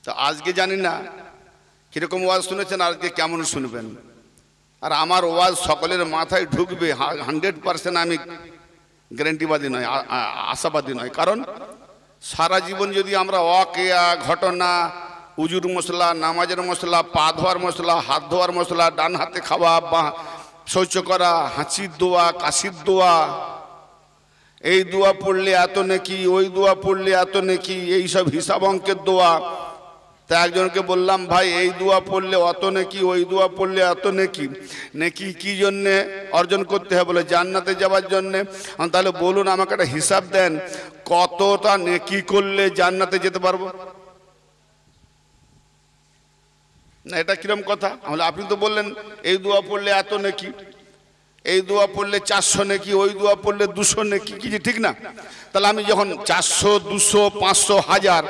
তো আজকে জানি না কিরকম ওয়াজ শুনেছেন, আজকে কেমন শুনবেন। আর আমার ওয়াজ সকলের মাথায় ঢুকবে 100%, আমি গ্যারান্টিবাদী নয়, আশাবাদী নয়। কারণ সারা জীবন যদি আমরা ওয়াকিয়া, ঘটনা, উজুর মশলা, নামাজের মশলা, পা ধোয়ার মশলা, হাত ধোয়ার মশলা, ডান হাতে খাওয়া, বা শৌচ করা, হাঁচির দোয়া, কাশির দোয়া, এই দোয়া পড়লে এত নেকি, ওই দোয়া পড়লে এত নেকি, এইসব হিসাব অঙ্কের দোয়া। তা একজনকে বললাম, ভাই এই দোয়া পড়লে অত নেকি, ওই দোয়া পড়লে এত নেকি, নেকি কি জন্যে অর্জন করতে হবে? বলে জান্নাতে যাওয়ার জন্যে। তাহলে বলুন আমাকে একটা হিসাব দেন, কতটা নেকি করলে জান্নাতে যেতে পারবো? না এটা কিরম কথা? আপনি তো বললেন এই দোয়া পড়লে এত নেকি, এই দোয়া পড়লে 400 নেকি, ওই দোয়া পড়লে 200 নেকি, কি ঠিক না? তাহলে আমি যখন 400, 200, 500, 1000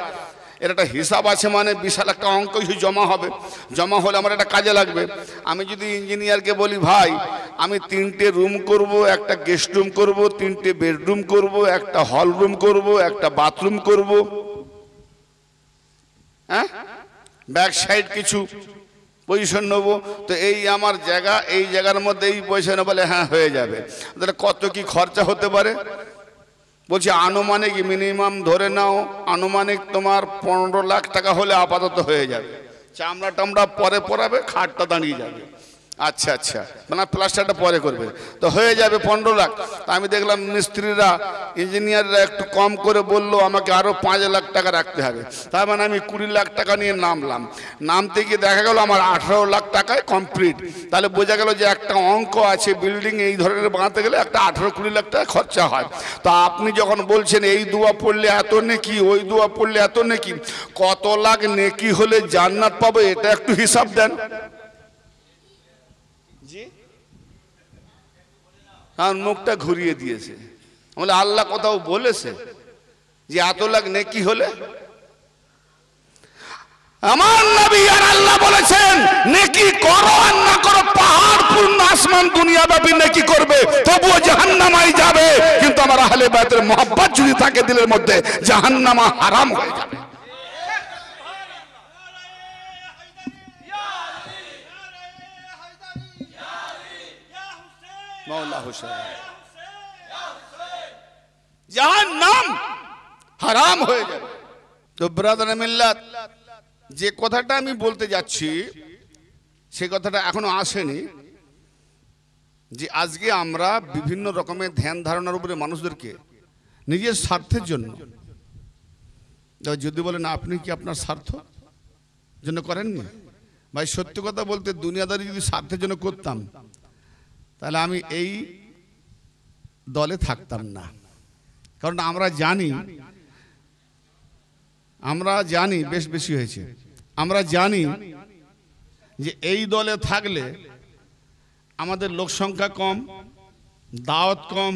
এর একটা হিসাব আছে, মানে বিশাল একটা অঙ্ক জমা হবে, জমা হলে আমার একটা কাজে লাগবে। আমি যদি ইঞ্জিনিয়ারকে বলি, ভাই আমি 3টে রুম করব, একটা গেস্ট রুম করব, 3টে বেডরুম করব, একটা হল রুম করব, একটা বাথরুম করব, হ্যাঁ ব্যাক সাইড কিছু পজিশন নেবো, তো এই আমার জায়গা, এই জায়গার মধ্যে এই পজিশনে, বলে হ্যাঁ হয়ে যাবে। তাহলে কত কি খরচা হতে পারে? বলছি আনুমানিক মিনিমাম ধরে নাও, আনুমানিক তোমার 15 লাখ টাকা হলে আপাতত হয়ে যাবে। চামড়া টামড়া পরে পরাবে, খাটটা দাঁড়িয়ে যাবে। আচ্ছা আচ্ছা, মানে প্লাস্টারটা পরে করবে, তো হয়ে যাবে 15 লাখ। তা আমি দেখলাম মিস্ত্রিরা, ইঞ্জিনিয়াররা একটু কম করে বললো আমাকে আরও 5 লাখ টাকা রাখতে হবে। তার মানে আমি 20 লাখ টাকা নিয়ে নামলাম। নামতে গিয়ে দেখা গেল আমার 18 লাখ টাকায় কমপ্লিট। তাহলে বোঝা গেল যে একটা অঙ্ক আছে, বিল্ডিং এই ধরনের বানাতে গেলে একটা 18-20 লাখ টাকা খরচা হয়। তা আপনি যখন বলছেন এই দোয়া পড়লে এত নেকি, ওই দোয়া পড়লে এত নেকি, কত লাখ নেকি হলে জান্নাত পাবো, এটা একটু হিসাব দেন। মুখটা ঘুরিয়ে দিয়েছে, বলে আল্লাহ কোথাও বলেছে যে এত লাখ নেকি হলে? আমার নবী আর আল্লাহ বলেছেন নেকি করো আর না করো, পাহাড় পূর্ণ আসমান দুনিয়া ব্যাপী নেকি করবে, তবুও জাহান্নামায় যাবে। কিন্তু আমার আহলে বাইতের মহব্বত যদি থাকে দিলের মধ্যে, জাহান্নামা হারাম হয়ে যাবে। মওলা হোসেন, জাহান্নাম হারাম হয়ে যাবে। তো ব্রাদার মিল্লাত, যে কথাটা আমি বলতে যাচ্ছি সে কথাটা এখনো আসেনি। যে আজকে আমরা বিভিন্ন রকমের ধ্যান ধারণার উপরে মানুষদেরকে নিজের স্বার্থের জন্য, যদি বলেন আপনি কি আপনার স্বার্থ জন্য করেননি? ভাই সত্যি কথা বলতে দুনিয়াদারি যদি স্বার্থের জন্য করতাম তাহলে আমি এই দলে থাকতাম না। কারণ আমরা জানি বেশ বেশি হয়েছে, আমরা জানি যে এই দলে থাকলে আমাদের লোক সংখ্যা কম, দাওয়াত কম,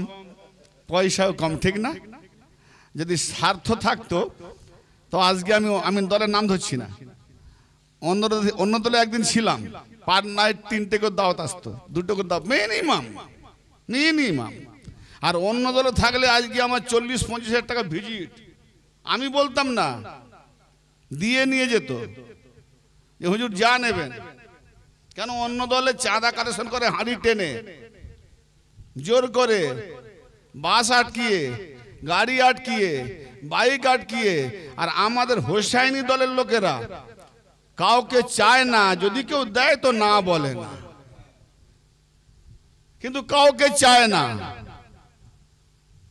পয়সাও কম, ঠিক না? যদি স্বার্থ থাকতো তো আজকে আমি দলের নাম ধরছি না, অন্য দলে একদিন ছিলাম, পার নাইট 3টে করে দাওয়াত আসতো, 2টো করে দাওয়াত মিনিমাম। আর অন্য দলে থাকলে আজকে আমার 40-50 হাজার টাকা ভিজিট, আমি বলতাম না, দিয়ে নিয়ে যেত যে হুজুর যা নেবেন। কেন? অন্য দলে চাঁদা কালেকশন করে, হাঁড়ি টেনে জোর করে, বাস আটকিয়ে, গাড়ি আটকিয়ে, বাইক আটকিয়ে। আর আমাদের হোসাইনি দলের লোকেরা কাউকে চায় না, যদি কেউ দেয় তো না বলে না, কিন্তু কাউকে চায় না।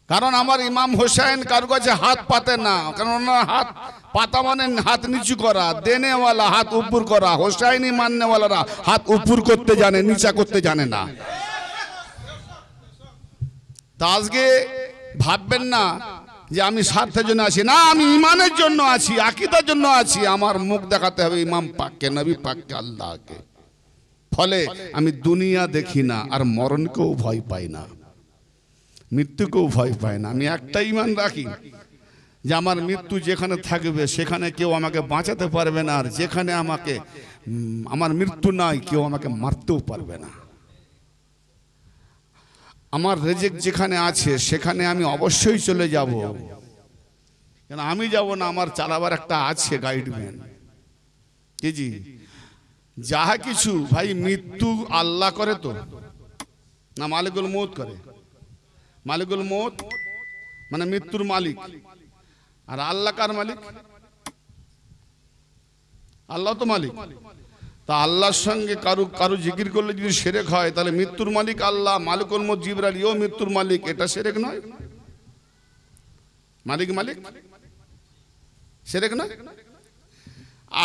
কারণ আমার ইমাম হোসেন কারো কাছে হাত পাতে না, কারণ ওনার হাত পাতা মানে হাত নিচু করা, দেনেওয়ালা হাত উপর করা। হোসাইনি মাননেওয়ালারা হাত উপর করতে জানে, নিচা করতে জানে না। তা আজকে ভাববেন না যে আমি স্বার্থের জন্য আছি, না, আমি ইমানের জন্য আছি, আকীদার জন্য আছি। আমার মুখ দেখাতে হবে ইমাম পাককে, নবী পাককে, আল্লাহকে। ফলে আমি দুনিয়া দেখি না, আর মরণকেও ভয় পাই না, মৃত্যুকেও ভয় পায় না। আমি একটা ঈমান রাখি যে আমার মৃত্যু যেখানে থাকবে সেখানে কেউ আমাকে বাঁচাতে পারবে না, আর যেখানে আমার মৃত্যু নাই কেউ আমাকে মারতেও পারবে না। আমার রেজেক যেখানে আছে সেখানে আমি অবশ্যই চলে যাব, কেন আমি যাব না, আমার চালাবার একটা আছে গাইডম্যান। জি, যাহা কিছু ভাই মৃত্যু আল্লাহ করে তো না মালিকুল মউত করে? মালিকুল মউত মানে মৃত্যুর মালিক। আর আল্লাহ কার মালিক? আল্লাহ তো মালিক। তা আল্লাহর সঙ্গে কারু জিকির করলে যদি শিরক হয় তাহলে মৃত্যুর মালিক আল্লাহ, মালিকুল মউত জিবরাইল ও মৃত্যুর মালিক, এটা শিরক নয়? মালিক শিরক নয়?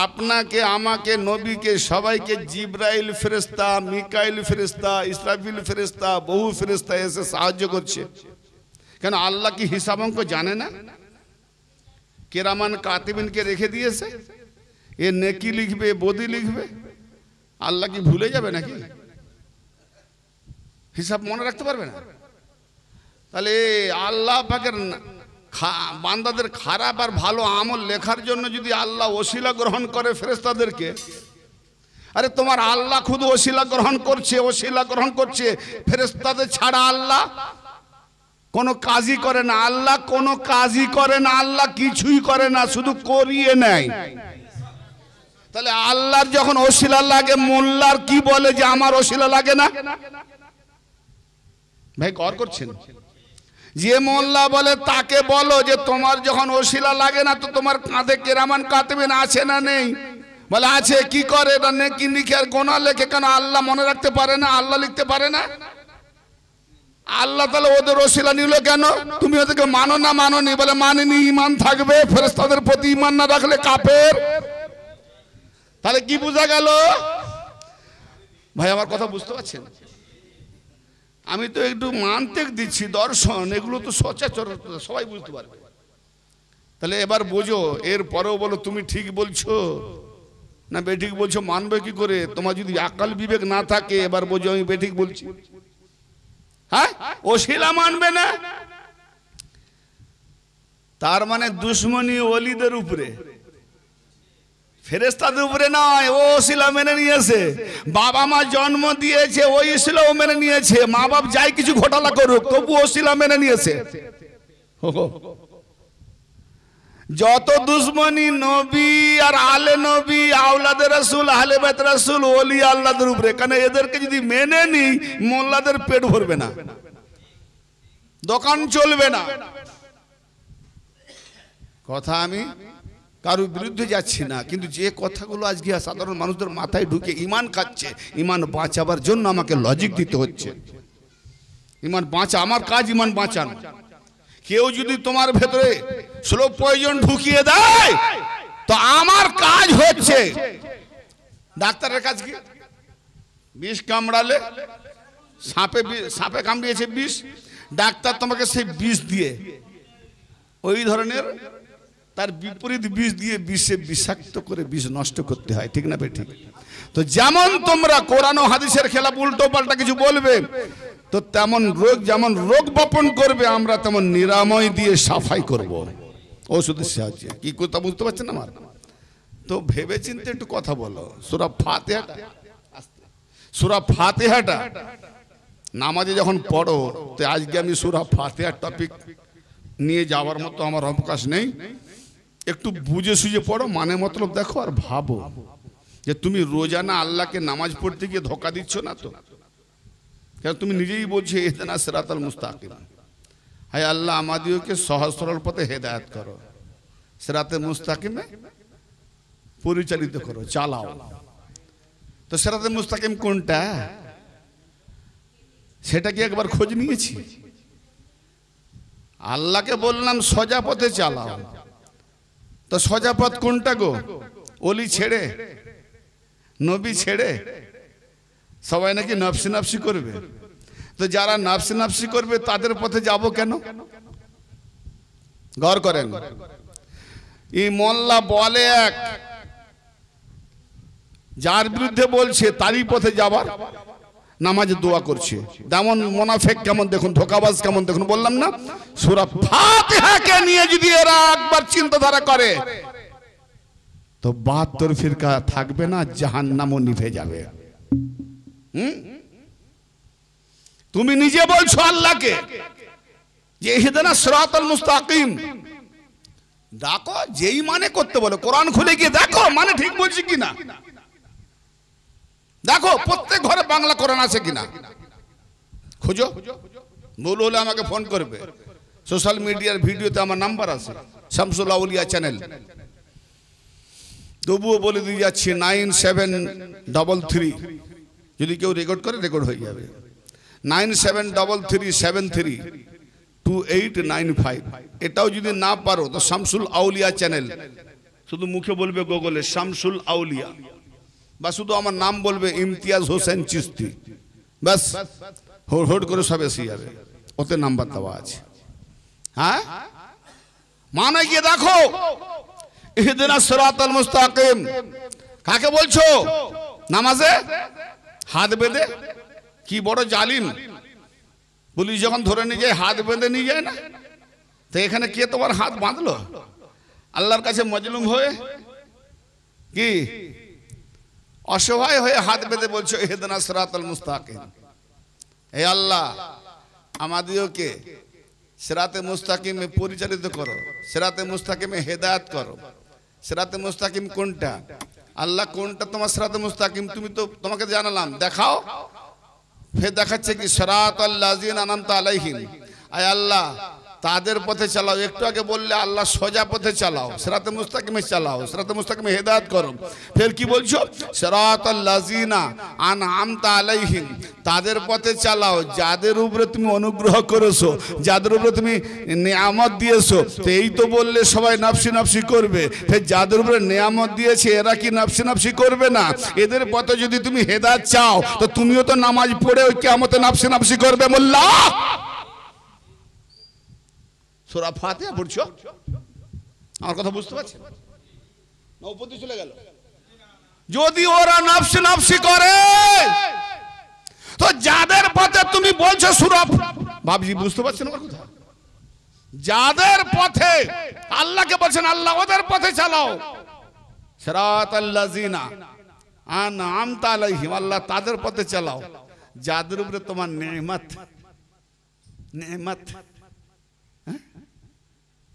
আপনাকে, আমাকে, নবীকে, সবাইকে জিবরাইল ফেরেশতা, মিকাইল ফেরেশতা, ইসরাফিল ফেরেশতা, বহু ফেরেশতা এসে সাহায্য করছে। কেন? আল্লাহ কি হিসাব অঙ্ক জানে না? কেরামান কাতিবিনকে রেখে দিয়েছে, এ নেকি লিখবে, বদি লিখবে। আল্লাহ কি ভুলে যাবে নাকি? হিসাব মনে রাখতে পারবে না? তাহলে আল্লাহ পাকের বান্দাদের খারাপ আর ভালো আমল লেখার জন্য যদি আল্লাহ ওসিলা গ্রহণ করে ফেরেশতাদেরকে, আরে তোমার আল্লাহ খুদ ওসিলা গ্রহণ করছে। ফেরেশতাদের ছাড়া আল্লাহ কোনো কাজই করে না, আল্লাহ কোনো কাজই করে না, আল্লাহ কিছুই করে না, শুধু করিয়ে নেয়। তাহলে আল্লাহর যখন ওসিলা লাগে, মোল্লার কি বলে যে আমার ওসিলা লাগে না? ভাই গর করছেন? যে মোল্লা বলে তাকে বলো যে তোমার যখন ওসিলা লাগে না তো তোমার কাঁধে কেরামান কাতিবিন আছে না নেই? বলে আছে। কি করে? এটা নেকি লিখে আর গোনা লেখে। কেন? আল্লাহ মনে রাখতে পারে না, আল্লাহ লিখতে পারে না? আল্লাহ তাহলে ওদের ওসিলা নিল কেন? তুমি ওদেরকে মানো না? মানোনি? বলে মানিনি, ঈমান থাকবে। ফেরেশতাদের প্রতি ঈমান না রাখলে কাফের। তাহলে কি বোঝা গেল ভাই? আমার কথা বুঝতে পারছেন? আমি তো একটু মানতেক দিচ্ছি, দর্শন এগুলো তো সচরাচর সবাই বুঝতে পারবে। তাহলে এবার বোঝো, এর পরেও বলো তুমি ঠিক বলছো না বেঠিক বলছো, মানবে কি করে? তোমার যদি আকল বিবেক না থাকে এবার বোঝো আমি বেঠিক বলছি। হ্যাঁ, ওসিলা মানবে না, তার মানে দুশ্মনী ওলিদের উপরে, ফেরেশতাদের উপরে নয়। ও ওসিলা মেনে নিয়েছে। বাবা মা জন্ম দিয়েছে, ওই ওসিলাও মেনে নিয়েছে। মা বাপ যাই কিছু ঘোটালা করুক তবু ওসিলা মেনে নিয়েছে। যত দুশ্মনী নবী আর আলে নবী, আওলাদের রাসূল, আহলে বাইত রাসূল, ওলি আল্লাহদের উপরে। কারণ এদেরকে যদি মেনে নি মোল্লাদের পেট ভরবে না, দোকান চলবে না। কথা আমি কারোর বিরুদ্ধে যাচ্ছি না, কিন্তু যে কথাগুলো আজকে সাধারণ মানুষদের মাথায় ঢুকে ইমান খাচ্ছে, ইমান বাঁচাবার জন্য আমাকে লজিক দিতে হচ্ছে। ইমান বাঁচা আমার কাজ, ইমান বাঁচানো। কেউ যদি তোমার ভেতরে স্লো পয়জন ঢুকিয়ে দেয় তো আমার কাজ হচ্ছে, ডাক্তারের কাজ কি, বিষ কামড়ালে, সাপে কামড়িয়েছে বিষ, ডাক্তার তোমাকে সেই বিষ দিয়ে ওই ধরনের তার বিপরীত বিষ দিয়ে বিষে বিষাক্ত করে বিষ নষ্ট করতে হয়, ঠিক না ঠিক? তো যেমন তোমরা কোরআন ও হাদিসের খেলাফ উল্টো পাল্টা কিছু বলবে তো তেমন রোগ, যেমন রোগ বপন করবে আমরা তেমন নিরাময় দিয়ে সাফাই করব ওষুধের সাহায্যে। কি কথা বুঝতে পারছেন আমার? তো ভেবে চিন্তে একটু কথা বলো। সূরা ফাতিহাটা নামাজে যখন পড়ো, তো আজকে আমি সূরা ফাতিহার টপিক নিয়ে যাওয়ার মতো আমার অবকাশ নেই। একটু বুঝে সুঝে পড়ো, মানে মতলব দেখো আর ভাবো যে তুমি রোজানা আল্লাহকে নামাজ পড়তে গিয়ে ধোকা দিচ্ছ না তো? কেন তুমি নিজেই বলছো ইহদিনাস সিরাতাল মুস্তাকিম, হায় আল্লাহ আমাদেরকে সহজ সরল পথে হেদায়েত করো, সিরাতে মুস্তাকিমে পরিচালিত করো, চালাও। তো সিরাতে মুস্তাকিম কোনটা সেটা কি একবার খোঁজ নিয়েছি? আল্লাহকে বললাম সোজা পথে চালাও, তো সোজা পথ কোনটা গো? ওলি ছেড়ে, নবী ছেড়ে সবাই নাকি নফসি নফসি করবে। তো যারা নফসি নফসি করবে তাদের পথে যাব কেন? গৌর করেন। এই মোল্লা বলে এক, যার বিরুদ্ধে বলছে তারই পথে যাবার নামাজে দোয়া করছে। যেমন মুনাফিক কেমন দেখুন, ধোঁকাবাজ কেমন দেখুন। বললাম না সূরা ফাতিহাকে নিয়ে যদি এরা একবার চিন্তাধারা করে তো 72 ফিরকা থাকবে না, জাহান্নামও নিভে যাবে। তুমি নিজে বলছো আল্লাহকে যে ইহদিনাস সিরাতাল মুস্তাকিম, দেখো যেই মানে করতে বলো কোরআন খুলে গিয়ে দেখো মানে ঠিক বলছি কিনা, দেখো প্রত্যেক ঘরে বাংলা কোরআন আছে কিনা খুঁজো। ভুল হলে আমাকে ফোন করবে, সোশ্যাল মিডিয়ার ভিডিওতে আমার নাম্বার আছে, শামসুল আউলিয়া চ্যানেল। তবুও বলে দিয়ে যাচ্ছি 9733, যদি কেউ রেকর্ড করে রেকর্ড হয়ে যাবে, 9733732895। এটাও যদি না পারো তো শামসুল আউলিয়া চ্যানেল, শুধু মুখে বলবে গুগলে শামসুল আউলিয়া, বা শুধু আমার নাম বলবে ইমতিয়াজ হোসেন চিশতি, ব্যাস হোড় হোড় করে সব এসে যাবে, ওতে নাম্বার দেওয়া আছে। হ্যাঁ মানে গিয়ে দেখো ইহদিনাস সিরাতাল মুস্তাকিম কাকে বলছো? নামাজে হাত বেঁধে, কি বড় জালিম, পুলিশ যখন ধরে নিয়ে যায় হাত বেঁধে নিয়ে যায় না? তো এখানে কে তোমার হাত বাঁধলো? আল্লাহর কাছে মজলুম হয়ে, কি অসহায় হয়ে হাত বেঁধে বলছো ইহদিনাস সিরাতাল মুস্তাকিম, হে আল্লাহ আমাদেরকে সিরাতে মুস্তাকিমে পরিচালিত করো, সিরাতে মুস্তাকিমে হেদায়েত করো। সিরাতে মুস্তাকিম কোনটা? আল্লাহ কোনটা তোমার সিরাতে মুস্তাকিম? তুমি তো তোমাকে জানালাম, দেখাও। ফের দেখাচ্ছে কি সিরাতাল লাযিনা আনআমতা আলাইহিম, আয় আল্লাহ তাদের পথে চালাও। একটু আগে বললে আল্লাহ সোজা পথে চালাও, সিরাতে মুস্তাকিমে চালাও, সিরাতে মুস্তাকিমে হেদায়েত করো। ফের কি বলছো? সিরাতাল লাযিনা আনআমতা আলাইহিম, তাদের পথে চালাও যাদের উপরে তুমি অনুগ্রহ করেছো, যাদের উপরে তুমি নিয়ামত দিয়েছো। তো এই তো বললে সবাই নফসি নফসি করবে, ফের যাদের উপরে নিয়ামত দিয়েছে এরা কি নফসি নফসি করবে না? এদের পথে যদি তুমি হেদায়েত চাও তো তুমিও তো নামাজ পড়ে ওই কিয়ামতে নফসি নফসি করবে। মোল্লা সূরা ফাতিহা পড়ছো, আমার কথা বুঝতে পারছেন না? উপরে চলে গেল। যদি ওরা নফসি নফসি করে তো যাদের পথে তুমি বলছো সূরা, ভাবজি বুঝতে পারছেন আমার কথা? যাদের পথে আল্লাহকে বলছেন আল্লাহ ওদের পথে চালাও, সিরাতাল লাযিনা আনআমতা আলাইহিম, আল্লাহ তাদের পথে চালাও যাদের উপরে তোমার নেয়ামত,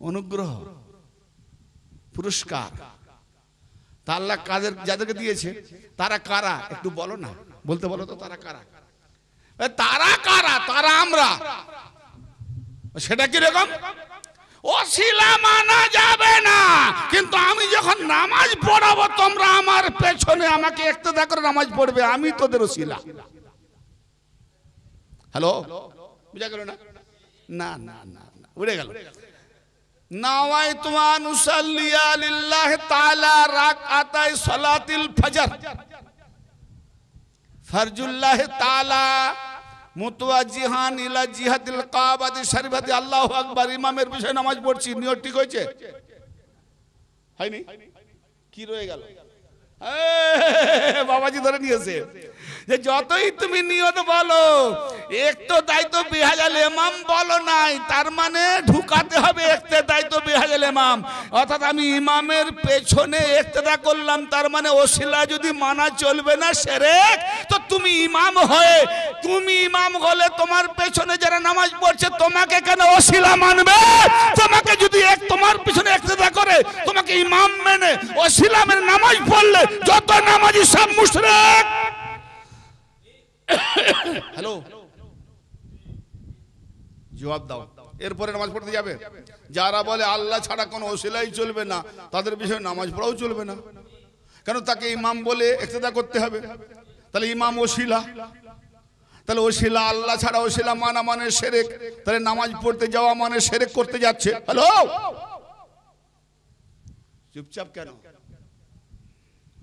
অনুগ্রহ, পুরস্কার। তা আল্লাহ কাদের যাদেরকে দিয়েছে তারা কারা একটু বলো না, বলতে বলো তো তারা কারা? তারা কারা? তারা আমরা। সেটা কি রকম? ওসিলা মানা যাবে না, কিন্তু আমি যখন নামাজ পড়াবো তোমরা আমার পেছনে আমাকে ইক্তেদা করে নামাজ পড়বে, আমি তোদের ওসিলা। হ্যালো, বুঝা গেল না? না না না না, উড়ে গেল। নাওয়াইতু আন উসাল্লিয়া লিল্লাহি তাআলা রাকআতাই সালাতিল ফজর ফরজুল্লাহি তাআলা মুতাওয়াজ্জিহান ইলা জিহাতিল কাবাতি শরীফাতি। আল্লাহু আকবার। ইমামের বিষয়ে নামাজ পড়ছি, নিয়ত ঠিক হয়েছে? হয়নি? কি রয়ে গেল? বাবাজি ধরে নিয়েছে যে যতই তুমি নিয়ত বলো, একটু দায়িত্ব বিহাজাল ইমাম বলো নাই, তার মানে ঢুকাতে হবে একটু দায়িত্ব বিহাজাল ইমাম। অর্থাৎ আমি ইমামের পেছনে ইক্তেদা করলাম, তার মানে ওসিলা যদি মানা চলবে না, শিরক। তো তুমি ইমাম হয়ে, তুমি ইমাম হলে তোমার পেছনে যারা নামাজ পড়ছে তোমাকে কেন ওসিলা মানবে? তোমাকে যদি তোমার পেছনে ইক্তেদা করে, তোমাকে ইমাম মেনে ওসিলা মেনে নামাজ পড়লে যত নামাজি সব মুশরিক। হ্যালো, জবাব দাও। এরপরে নামাজ পড়তে যাবে? যারা বলে আল্লাহ ছাড়া কোনো ওসিলাই চলবে না, তাদের বিষয়ে নামাজ পড়াও চলবে না। কেন? তাকে ইমাম বলে ইক্তেদা করতে হবে। তাহলে ইমাম ওসিলা, তাহলে ওসিলা আল্লাহ ছাড়া ওসিলা মানা মানে শিরক। তাহলে নামাজ পড়তে যাওয়া মানে শিরক করতে যাচ্ছে। হ্যালো, চুপচাপ কেন?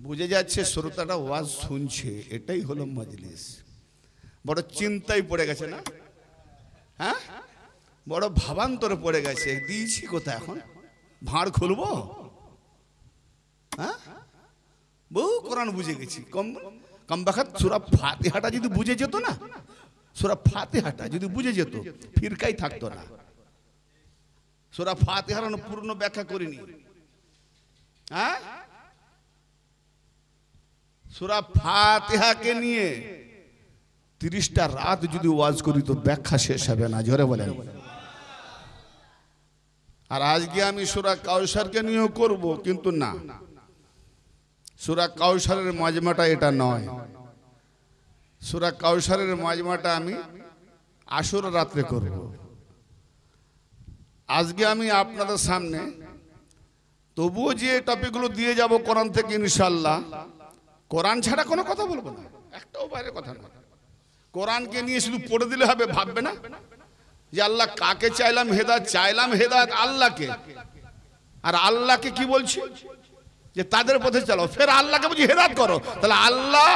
বুঝে যাচ্ছে শ্রোতাটা ওয়াজ শুনছে, এটাই হলো মজলিস। বড় চিন্তায় পড়ে গেছে না? হ্যাঁ, বড় ভাবান্তরে পড়ে গেছে। দিয়েছি কোথায় এখন? ভাঁড় খুলবো? হ্যাঁ, বহু কোরআন বুঝে গেছি। কম বাখাত সূরা ফাতিহাটা যদি বুঝে যেত না, সূরা ফাতিহাটা যদি বুঝে যেত, ফিরকাই থাকতো না। সূরা ফাতিহার পূর্ণ ব্যাখ্যা করিনি। হ্যাঁ, সূরা ফাতিহাকে নিয়ে 30টা রাত যদি ওয়াজ করি তো ব্যাখ্যা শেষ হবে না। জোরে বলেন। আর আজকে আমি সূরা কাউসারকে নিয়েও করব, কিন্তু না, সূরা কাউসারের মাজমাটা এটা নয়। সূরা কাউসারের মাজমাটা আমি আশুরা রাত্রে করব। আজকে আমি আপনাদের সামনে তবুও যে টপিকগুলো দিয়ে যাব কোরআন থেকে ইনশাআল্লাহ, কোরআন ছাড়া কোনো কথা বলবো না, একটাও বাইরে কথা না। কোরআনকে নিয়ে শুধু পড়ে দিলে হবে, ভাববে না যে আল্লাহ কাকে চাইলাম হেদায়েত, চাইলাম হেদায়েত আল্লাহকে। আর আল্লাহকে কি বলছি? যে তাদের পথে চলো। ফের আল্লাহকে বলছি হেদায়েত করো। তাহলে আল্লাহ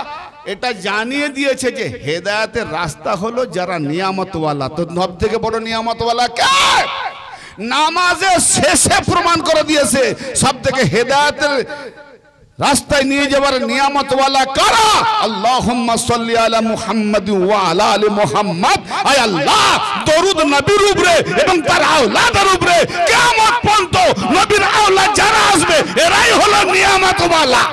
এটা জানিয়ে দিয়েছে যে হেদায়েতের রাস্তা হলো যারা নিয়ামতওয়ালা। তো সব থেকে বড় নিয়ামতওয়ালা কে? নামাজের শেষে প্রমাণ করে দিয়েছে সব থেকে হেদায়েতের রাস্তায় নিয়ে যাবার নিয়ামতওয়ালা কারা? আল্লাহুম্মা সাল্লি আলা মুহাম্মাদ ওয়া আলা আলি মুহাম্মাদ। আয় আল্লাহ, দরুদ নবীর উপরে এবং তার আওলাদের উপরে কিয়ামত পর্যন্ত নবীর আওলাদ যারা আসবে এরাই হলো নিয়ামতওয়ালা।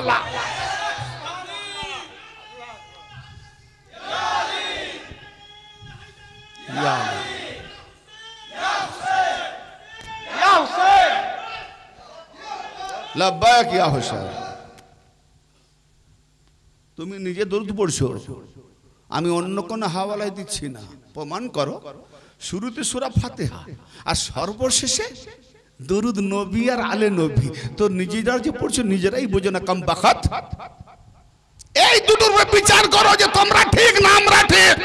ইয়া আলী, ইয়া হুসেন, লাব্বাইক ইয়া হুসেন। তুমি নিজে দরুদ পড়ছো, আমি অন্য কোনো হাওয়ালায় দিচ্ছি না। প্রমাণ করো। শুরুতে সূরা ফাতিহা আর সর্বশেষে দরুদ নবী আর আলে নবী। তো নিজেরা যে পড়ছো নিজেরাই বোঝো না, কম বাখাত। এই দুটোর উপর বিচার করো যে তোমরা ঠিক না আমরা ঠিক।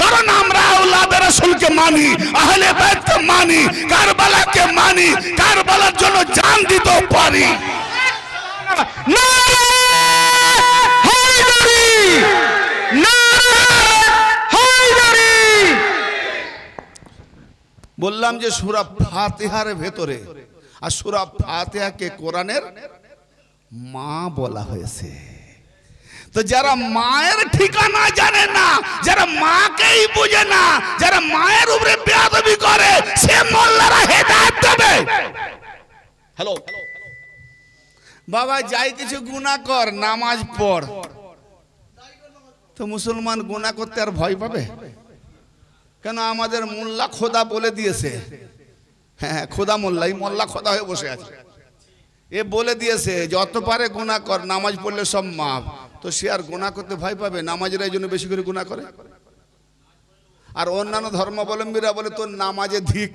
কারণ আমরা আওলাদের রাসূলকে মানি, আহলে বাইতকে মানি, কারবালাকে মানি, কারবালার জন্য জান দিতেও পারি। না বললাম যে সূরা ফাতিহার ভেতরে, আর সূরা ফাতিহাকে কোরআনের মা বলা হয়েছে। তো যারা মায়ের ঠিকানা জানে না, যারা মাকেই বুঝে না, যারা মায়ের উপরে বেয়াদবি করে, সে মোল্লারা হেদায়েত দেবে। হ্যালো বাবা, যাই কিছু গুনাহ কর, নামাজ পড়। তো মুসলমান গুনাহ করতে আর ভয় পাবে কেন? আমাদের মোল্লা খোদা বলে দিয়েছে। হ্যাঁ, খোদা মোল্লা, এই মোল্লা খোদা হয়ে বসে আছে। এ বলে দিয়েছে যত পারে গুনাহ কর, নামাজ পড়লে সব মাফ। তো সে আর গুনাহ করতে ভয় পাবে? নামাজের এই জন্য বেশি করে গুনাহ করে। আর অন্যান্য ধর্মাবলম্বীরা বলে তোর নামাজে ধিক,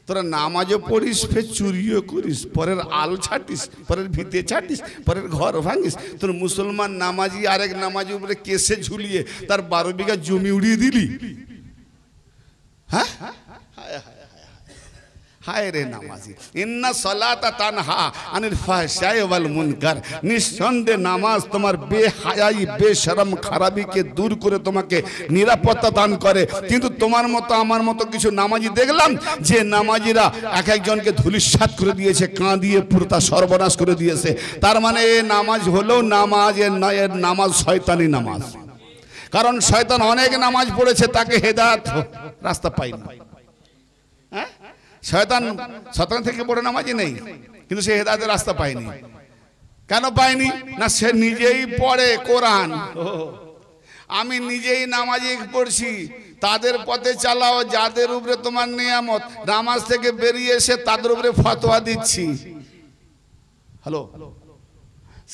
তোরা নামাজও পড়িস, ফের চুরিও করিস, পরের আল ছাটিস, পরের ভিতে ছাটিস, পরের ঘর ভাঙিস। তোর মুসলমান নামাজি আরেক নামাজি উপরে কেসে ঝুলিয়ে তার 12 বিঘা জমি উড়িয়ে দিলি। হ্যাঁ, হায় রে নামাজি, ইন্না সালাতা তানহা আনিল ফাহশাই ওয়াল মুনকার। নিঃসন্দেহে নামাজ তোমার বেহায়াই বেশরম খারাপিকে দূর করে তোমাকে নিরাপত্তা দান করে। কিন্তু তোমার মতো আমার মতো কিছু নামাজি দেখলাম যে নামাজিরা এক একজনকে ধূলিসাৎ করে দিয়েছে, কাঁদিয়ে পুরো তা সর্বনাশ করে দিয়েছে। তার মানে এ নামাজ হলো নামাজ, এর নামাজ শয়তানি নামাজ। কারণ শয়তান অনেক নামাজ পড়েছে, তাকে হেদায়েত রাস্তা পায়নি। হ্যাঁ, শয়তান থেকে বড় নামাজি নেই, কিন্তু সে হেদায়েতের রাস্তা পায়নি। কেন পায়নি? না সে নিজেই পড়ে কোরআন। আমি নিজেই নামাজি পড়ছি, তাদের পথে চালাও যাদের উপরে তোমার নিয়ামত। নামাজ থেকে বেরিয়ে এসে তাদের উপরে ফতোয়া দিচ্ছি। হ্যালো,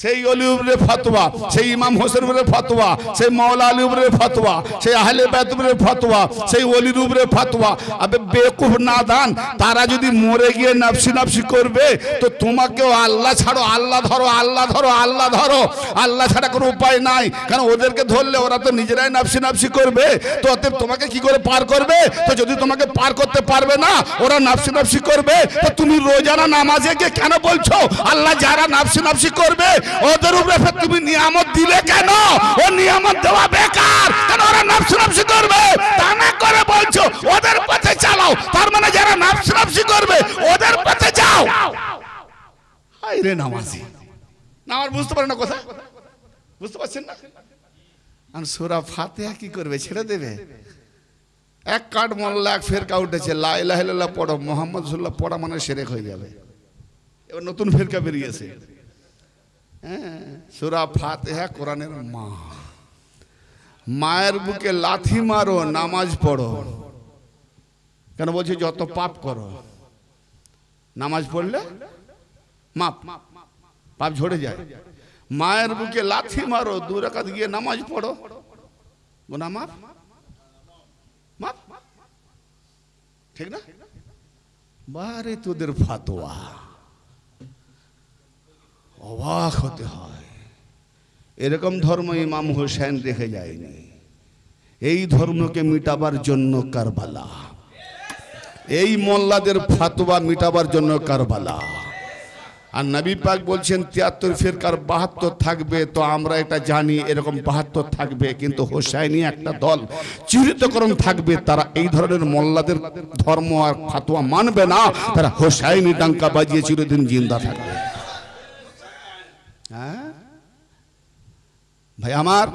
সেই অলি উপরে ফতোয়া, সেই ইমাম হোসেন উপরে ফতোয়া, সেই মাওলা আলী উপরে ফতোয়া, সেই আহলে বাইত উপরে ফতোয়া, সেই অলির উপরে ফতোয়া। আবে বেকুফ নাদান, তারা যদি মরে গিয়ে নাফসি নাফসি করবে তো তোমাকেও আল্লাহ ছাড়ো, আল্লাহ ধরো, আল্লাহ ধরো, আল্লাহ ধরো, আল্লাহ ছাড়া কোনো উপায় নাই। কারণ ওদেরকে ধরলে ওরা তো নিজেরাই নাফসি নাফসি করবে, তো অতএব তোমাকে কি করে পার করবে? তো যদি তোমাকে পার করতে পারবে না, ওরা নাফসি নাফসি করবে, তো তুমি রোজানা নামাজে গিয়ে কেন বলছো আল্লাহ যারা নাফসি নাফসি করবে ওদের উপরে তুমি নিয়ামত দিলে কেন? ও নিয়ামত দেওয়া বেকার, কারণ ওরা নাফসি নাফসি করবে। তা না করে বলছো ওদের পথে চালাও, তার মানে যারা নাফসি নাফসি করবে ওদের পথে যাও। হায় রে নামাজি, নামাজ বুঝতে পারে না কথা, বুঝতে পারছেন না? আর সূরা ফাতিহা কি করবে? ছেড়ে দেবে। এক কাঠ মোল্লা এক ফেরকা উঠেছে, লা ইলাহা ইল্লাল্লাহ পড়ো, মুহাম্মদ রাসূলুল্লাহ পড়া মানে শিরক হয়ে যাবে। এবার নতুন ফেরকা বেরিয়েছে। সূরা ফাতিহা কোরআনের মা, মায়ের বুকে লাথি মারো, নামাজ পড়ো। কেন বলছে? যত পাপ করো নামাজ পড়লে মাপ, পাপ ঝরে যায়। মায়ের বুকে লাথি মারো, 2 রাকাত গিয়ে নামাজ পড়ো, গুনাহ মাপ, মাপ, ঠিক না? বারে তোদের ফতোয়া, অবাক হতে হয়। এরকম ধর্ম ইমাম হোসেন রেখে যায়নি। এই ধর্মকে মিটাবার জন্য কারবালা, এই মোল্লাদের ফতোয়া মিটাবার জন্য কারবালা। আর নবী পাক বলছেন 73 ফিরকার 72 থাকবে। তো আমরা এটা জানি এরকম 72 থাকবে, কিন্তু হোসাইনি একটা দল চিরতকরণ থাকবে। তারা এই ধরনের মোল্লাদের ধর্ম আর ফতোয়া মানবে না, তারা হোসাইনি ডাঙ্কা বাজিয়ে চিরদিন জিন্দা থাকবে। হ্যাঁ ভাই আমার,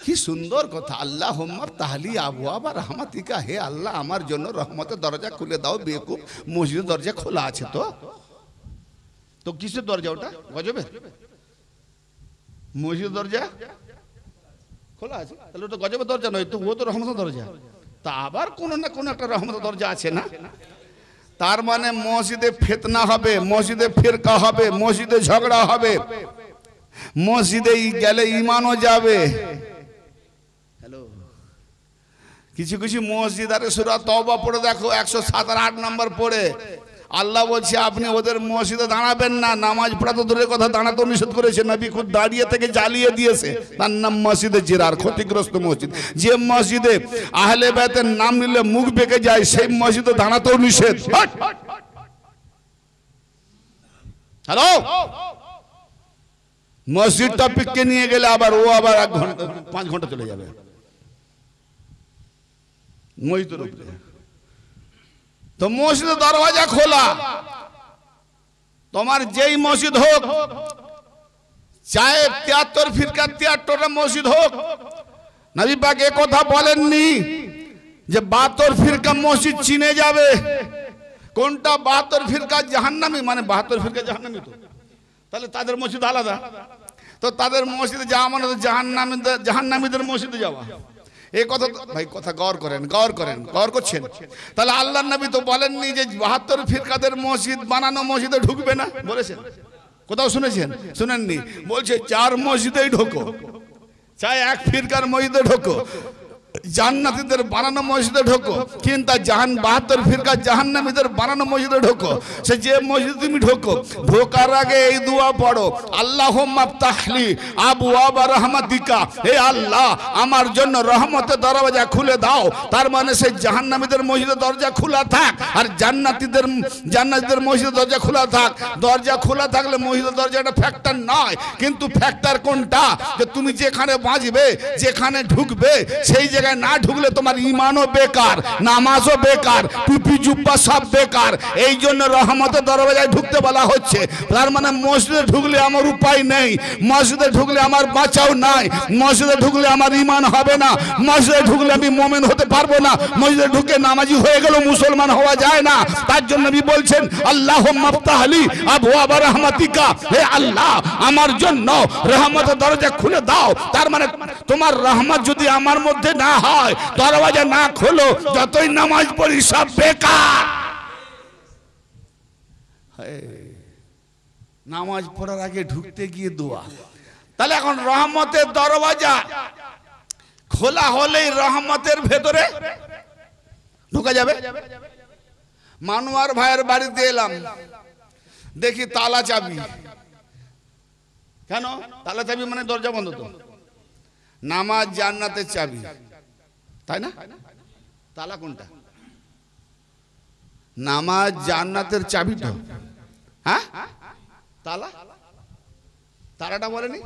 কি সুন্দর কথা। আল্লাহুম্মা তাহলি আবওয়াব রাহমাতিকা, হে আল্লাহ আমার জন্য রহমতের দরজা খুলে দাও। বেকুব, মসজিদের দরজা খোলা আছে। তো কিসের দরজা ওটা? গজবের? মসজিদের দরজা খোলা আছে, তাহলে ওটা গজবের দরজা নয় তো, ও তো রহমতের দরজা। তা আবার কোনো না কোনো একটা রহমতের দরজা আছে না? তার মানে মসজিদে ফিতনা হবে, মসজিদে ফিরকা হবে, মসজিদে ঝগড়া হবে, মসজিদে গেলে ঈমানও যাবে। হ্যালো, কিছু কিছু মসজিদ আরে সূরা তওবা পড়ে দেখো, 107 আর 8 নম্বর পড়ে আল্লাহ বলছে আপনি ওদের মসজিদে দাঁড়াবেন না। নামাজ পড়া তো দূরের কথা, দাঁড়াতে নিষেধ করেছে। নবী খুদ দাঁড়িয়ে থেকে জ্বালিয়ে দিয়েছে। তার নাম মসজিদে জিরার, ক্ষতিগ্রস্ত মসজিদ। যে মসজিদে আহলে বাইতের নাম নিলে মুখ বেঁকে যায়, সেই মসজিদে দাঁড়াতেও নিষেধ। হ্যালো, মসজিদ টপিককে নিয়ে গেলে আবার ও আবার 1 ঘন্টা 5 ঘন্টা চলে যাবে মসজিদের উপরে। তো মসজিদের দরওয়াজা খোলা, তোমার যেই মসজিদ হোক, চাहे 73 ফিরকা 73টা মসজিদ হোক, নবী পাক এ কথা বলেননি যে 72 ফিরকা মসজিদ চিনে যাবে। কোনটা 72 ফিরকা জাহান্নামী, মানে 72 ফিরকা জাহান্নামী, তো তাহলে তাদের মসজিদ আলাদা। তো তাদের মসজিদে যাওয়া মানে জাহান্নামীদের মসজিদে যাওয়া। এই কথা ভাই, কথা গৌর করেন, গৌর করেন, গৌর করছেন। তাহলে আল্লাহর নবী তো বলেননি যে 72 ফিরকাদের মসজিদ বানানো মসজিদে ঢুকবে না, বলেছেন? কোথাও শুনেছেন? শুনেননি। বলছে 4 মসজিদেই ঢোকো, চাই 1 ফিরকার মসজিদে ঢোকো। জান্নাতীদের বানানো মসজিদে ঢোকো, কিন্তু 72 ফিরকা জাহান্নামীদের বানানো মসজিদে ঢোকো। সে যে মসজিদে তুমি ঢোকো, ঢোকার আগে এই দোয়া পড়ো, আল্লাহুম্মা ফতাহলি আবওয়াবা রাহমাতিকা, হে আল্লাহ আমার জন্য রহমতের দরজা খুলে দাও। তার মানে সেই জাহান্নামীদের মসজিদের দরজা খোলা থাক, আর জান্নাতীদের মসজিদের দরজা খোলা থাক। দরজা খোলা থাকলে মসজিদের দরজাটা ফ্যাক্টর নয়, কিন্তু ফ্যাক্টর কোনটা? যে তুমি যেখানে বাঁচবে, যেখানে ঢুকবে, সেই জায়গায় না ঢুকলে তোমার ঈমানও বেকার, নামাজও বেকার, টুপি জুব্বা সব বেকার। এই জন্য রহমতের দরজায় ঢুকতে বলা হচ্ছে। তার মানে মসজিদে ঢুকলে আমার উপায় নেই, মসজিদে ঢুকলে আমার বাঁচাও নাই, মসজিদে ঢুকলে আমার ঈমান হবে না, মসজিদে ঢুকলে আমি মুমিন হতে পারবো না। মসজিদে ঢুকে নামাজি হয়ে গেল মুসলমান হওয়া যায় না। তার জন্য নবী বলছেন আল্লাহুম্মা ফতাহলি আবওয়াবা রাহমাতিকা, হে আল্লাহ আমার জন্য রহমতের দরজা খুলে দাও। তার মানে তোমার রহমত যদি আমার মধ্যে না হয়, দরওয়াজা না খোলো, যতই নামাজ পড়ি সব বেকার। নামাজ পড়ার আগে ঢুকতে গিয়ে দোয়া। তাহলে এখন রহমতের দরওয়াজা খোলা হলেই রহমতের ভেতরে ঢোকা যাবে। মানুয়ার ভাইয়ের বাড়িতে এলাম, দেখি তালা চাবি। কেন তালা চাবি? মানে দরজা বন্ধ। তো নামাজ জান্নাতের চাবি, তাই না? তালা কোনটা? নামাজ জান্নাতের চাবি তো। হ্যাঁ, তালাটা বলেনি?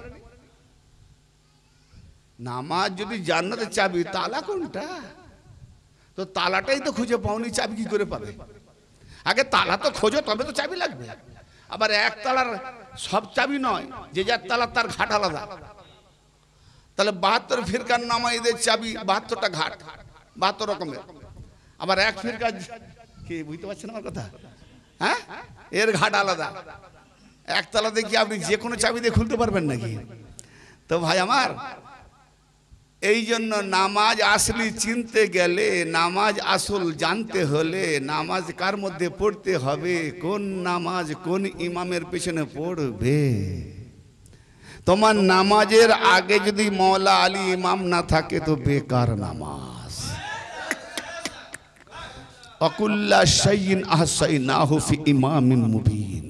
নামাজ যদি জান্নাতের চাবি, তালা কোনটা? তো তালাটাই তো খুঁজে পাওনি, চাবি কি করে পাবে? আগে তালা তো খোঁজো, তবে তো চাবি লাগবে। আবার এক তালার সব চাবি নয়, যে যার তালা তার ঘাট আলাদা। তাহলে 72 ফিরকার নামাজীদের চাবি 72টা ঘাট, 72 রকমের। আবার এক ফিরকা, কি বুঝতে পারছেন আমার কথা? হ্যাঁ, এর ঘাট আলাদা। একতলা দেখি আপনি যে কোনো চাবি দিয়ে খুলতে পারবেন নাকি? তো ভাই আমার, এই জন্য নামাজ আসলি চিনতে গেলে, নামাজ আসল জানতে হলে, নামাজ কার মধ্যে পড়তে হবে, কোন নামাজ কোন ইমামের পেছনে পড়বে। তোমার নামাজের আগে যদি মৌলা আলী ইমাম না থাকে তো বেকার নামাজ। অকুল্লা শাইইন আহসাইনাহু ফি ইমামিন মুবিন।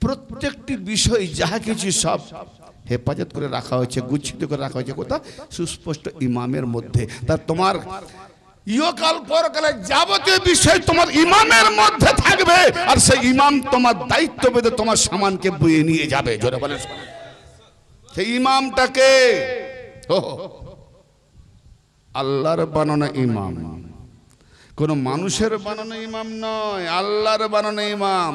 প্রত্যেকটি বিষয় যাহা কিছু সব হেফাজত করে রাখা হয়েছে, গুচ্ছিত করে রাখা হয়েছে কোথা? সুস্পষ্ট ইমামের মধ্যে। তা তোমার ইহকাল পরকালের যাবতীয় বিষয় তোমার ইমামের মধ্যে থাকবে, আর সেই ইমাম তোমার দায়িত্ব পেতে তোমার সামানকে বয়ে নিয়ে যাবে। জোরে বলেন, সেই ইমামটাকে আল্লাহর বানানো ইমাম, কোন মানুষের বানানো ইমাম নয়, আল্লাহর বানানো ইমাম।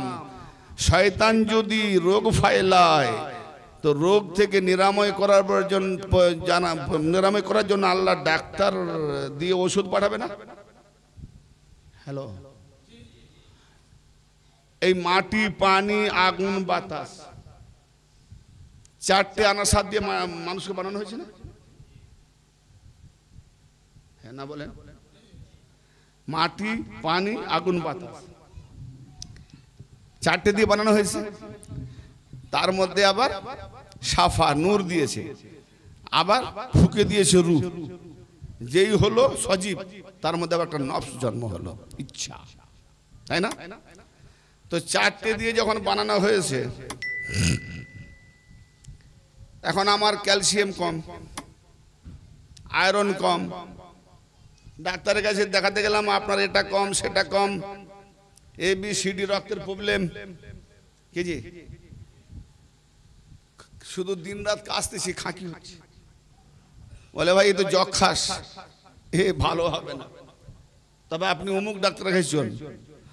শয়তান যদি রোগ ফাইলায়, তো রোগ থেকে নিরাময় করার নিরাময় করার জন্য আল্লাহ ডাক্তার দিয়ে ওষুধ পাঠাবে না? হ্যালো, এই মাটি, পানি, আগুন, বাতাস, 4টে আনাসার দিয়ে মানুষকে বানানো হয়েছে না? হ্যাঁ না বলেন? মাটি, পানি, আগুন, বাতাস, 4টে দিয়ে বানানো হয়েছে। তার মধ্যে আবার সাফা নূর দিয়েছে, আবার ফুকে দিয়েছে রূহ। যেই হলো সজীব, তার মধ্যে আবার একটা নফস জন্ম হলো, ইচ্ছা, তাই না? তো 4টে দিয়ে যখন বানানো হয়েছে, এখন আমার ক্যালসিয়াম কম, আয়রন কম, ডাক্তারের কাছে দেখাতে গেলাম, আপনার এটা কম সেটা কম, ABCD রক্তের প্রবলেম। কি জি, শুধু দিন রাত কাশতেছি, খাঁকি হচ্ছে। বলে ভাই, এ তো যক্ষাস, এ ভালো হবে না, তবে আপনি অমুক ডাক্তারের কাছে চলুন।